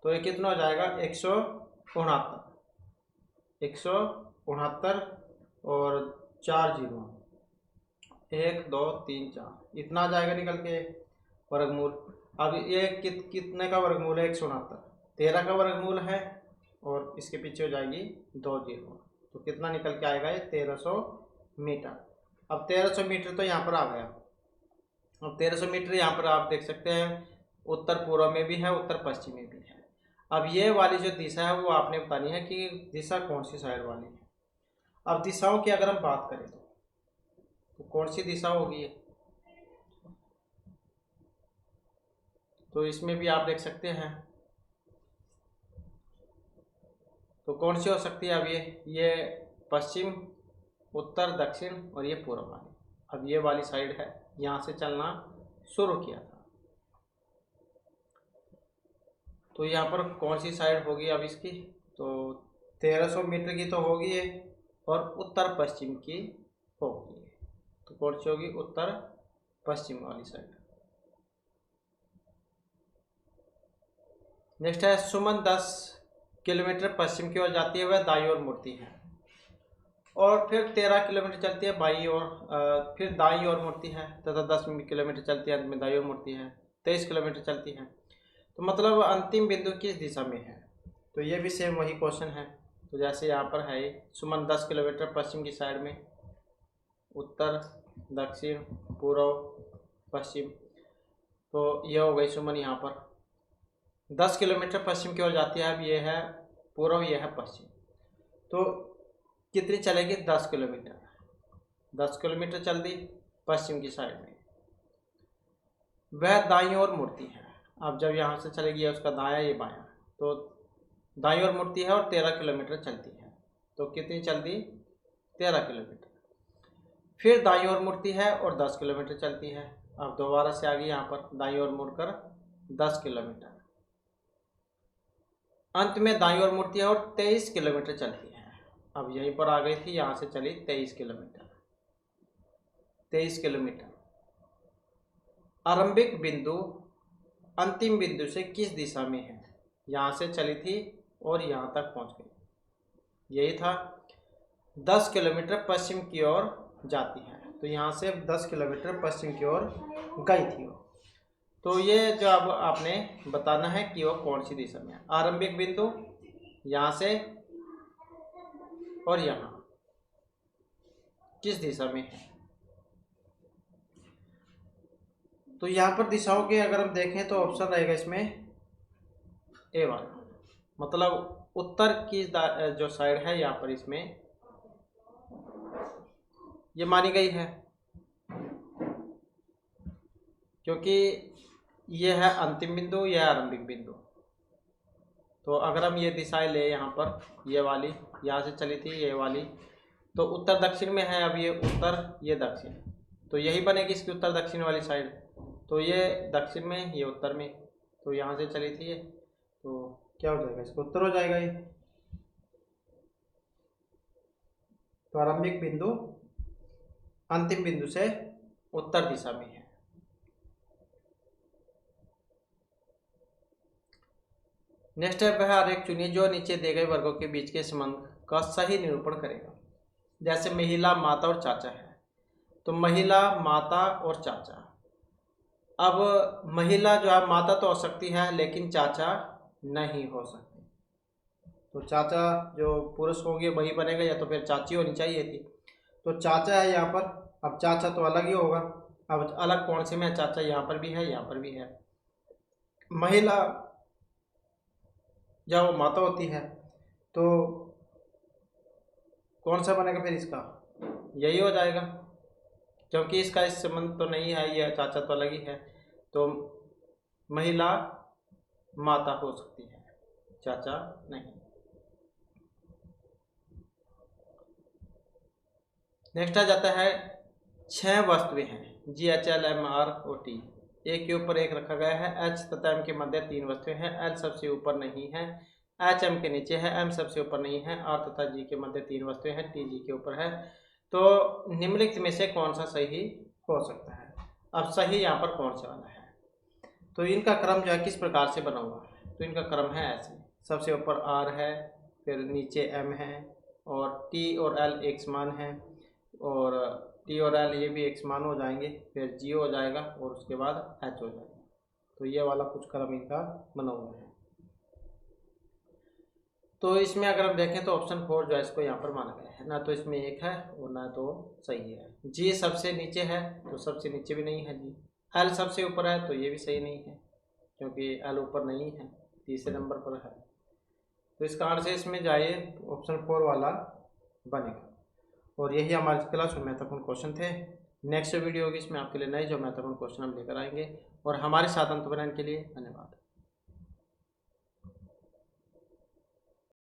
तो ये कितना हो जाएगा 169, 169 और 4 जीरो, 1 2 3 4, इतना आ जाएगा निकल के वर्गमूल। अब ये कितने का वर्गमूल है, 169, 13 का वर्गमूल है, और इसके पीछे हो जाएगी 2 जीरो, तो कितना निकल के आएगा, ये 1300 मीटर। अब 1300 मीटर तो यहाँ पर आ गया। अब 1300 मीटर यहाँ पर आप देख सकते हैं, उत्तर पूर्व में भी है, उत्तर पश्चिम में भी है। अब ये वाली जो दिशा है वो आपने बतानी है कि दिशा कौन सी साइड वाली है। अब दिशाओं की अगर हम बात करें तो कौन सी दिशा होगी ये, तो इसमें भी आप देख सकते हैं, तो कौन सी हो सकती है। अब ये पश्चिम, उत्तर, दक्षिण और ये पूर्व वाली। अब ये वाली साइड है, यहाँ से चलना शुरू किया था, तो यहाँ पर कौन सी साइड होगी अब इसकी, तो 1300 मीटर की तो होगी ये, और उत्तर पश्चिम की होगी, तो कौन सी होगी, उत्तर पश्चिम वाली साइड। नेक्स्ट है, सुमन 10 किलोमीटर पश्चिम की ओर जाती है, वह दाईं ओर मुड़ती है, और फिर 13 किलोमीटर चलती है बाईं ओर, फिर दाईं ओर मुड़ती है तथा 10 किलोमीटर चलती है, अंत में दाईं ओर मुड़ती है, 23 किलोमीटर चलती है, तो मतलब अंतिम बिंदु किस दिशा में है, तो ये भी सेम वही क्वेश्चन है। तो जैसे यहाँ पर है, सुमन 10 किलोमीटर पश्चिम की साइड में, उत्तर, दक्षिण, पूर्व, पश्चिम, तो यह हो गई सुमन यहाँ पर 10 किलोमीटर पश्चिम की ओर जाती है। अब ये है पूर्व, ये है पश्चिम, तो कितनी चलेगी, 10 किलोमीटर। 10 किलोमीटर चल दी पश्चिम की साइड में, वह दाईं ओर मुड़ती है। अब जब यहाँ से चलेगी उसका दायां, ये बायां, तो दाईं ओर मुड़ती है और 13 किलोमीटर चलती है, तो कितनी चल दी, 13 किलोमीटर। फिर दाईं ओर मुड़ती है और 10 किलोमीटर चलती है। अब दोबारा से आ गई यहाँ पर, दाईं ओर मुड़कर 10 किलोमीटर, अंत में दाईं ओर मुड़ती है और 23 किलोमीटर चलती है। अब यहीं पर आ गई थी, यहाँ से चली 23 किलोमीटर। 23 किलोमीटर आरंभिक बिंदु अंतिम बिंदु से किस दिशा में है, यहाँ से चली थी और यहाँ तक पहुँच गई, यही था। 10 किलोमीटर पश्चिम की ओर जाती है। तो यहाँ से 10 किलोमीटर पश्चिम की ओर गई थी वो। तो ये जो अब आपने बताना है कि वो कौन सी दिशा में है। आरंभिक बिंदु यहाँ से और यहाँ किस दिशा में है। तो यहाँ पर दिशाओं के अगर हम देखें तो ऑप्शन रहेगा इसमें ए वाला, मतलब उत्तर की जो साइड है यहाँ पर इसमें ये मानी गई है, क्योंकि ये है अंतिम बिंदु, यह है आरंभिक बिंदु। तो अगर हम ये दिशाएं ले यहाँ पर, ये वाली यहाँ से चली थी ये वाली, तो उत्तर दक्षिण में है। अब ये उत्तर ये दक्षिण, तो यही बनेगी इसकी उत्तर दक्षिण वाली साइड। तो ये दक्षिण में ये उत्तर में, तो यहाँ से चली थी ये, तो क्या हो जाएगा, इसका उत्तर हो जाएगा ये। तो आरंभिक बिंदु अंतिम बिंदु से उत्तर दिशा में है। नेक्स्ट स्टेप है आरेख चुनिए जो नीचे दिए गए वर्गों के बीच के संबंध का सही निरूपण करेगा। जैसे महिला, माता और चाचा है, तो महिला, माता और चाचा। अब महिला जो है, माता तो हो सकती है लेकिन चाचा नहीं हो सकते। तो चाचा जो पुरुष होंगे वही बनेगा, या तो फिर चाची होनी चाहिए थी। तो चाचा है यहाँ पर, अब चाचा तो अलग ही होगा। अब अलग कौन से में है, चाचा यहाँ पर भी है यहाँ पर भी है। महिला जब वो माता होती है तो कौन सा बनेगा फिर इसका, यही हो जाएगा, क्योंकि इसका इस संबंध तो नहीं है, ये चाचा तो अलग ही है। तो महिला माता हो सकती है, चाचा नहीं। नेक्स्ट आ जाता है 6 वस्तुएं हैं जी, एच, एल, एम, आर और टी। एक के ऊपर एक रखा गया है। एच तथा एम के मध्य 3 वस्तुएं हैं। एल सबसे ऊपर नहीं है, एच एम के नीचे है, एम सबसे ऊपर नहीं है। आर तथा जी के मध्य 3 वस्तुएं हैं, टी जी के ऊपर है। तो निम्नलिखित में से कौन सा सही हो सकता है। अब सही यहाँ पर कौन सा वाला है, तो इनका क्रम जो है किस प्रकार से बना हुआ है। तो इनका क्रम है ऐसे, सबसे ऊपर आर है, फिर नीचे एम है, और टी और एल एक समान है, और टी और एल ये भी एक समान हो जाएंगे, फिर जी हो जाएगा और उसके बाद एच हो जाएगा। तो ये वाला कुछ क्रम इनका बना हुआ है। तो इसमें अगर हम देखें तो ऑप्शन 4 जो है इसको यहाँ पर माना गया है, ना तो इसमें एक है और ना तो सही है। जी सबसे नीचे है तो सबसे नीचे भी नहीं है जी। एल सबसे ऊपर है तो ये भी सही नहीं है, क्योंकि एल ऊपर नहीं है, तीसरे नंबर पर है। तो इसका आंसर इसमें जाइए तो ऑप्शन 4 वाला बनेगा। और यही हमारी क्लास में महत्वपूर्ण क्वेश्चन थे। नेक्स्ट वीडियो होगी, इसमें आपके लिए नए जो महत्वपूर्ण क्वेश्चन हम लेकर आएंगे। और हमारे साथ अंत बनाने के लिए धन्यवाद।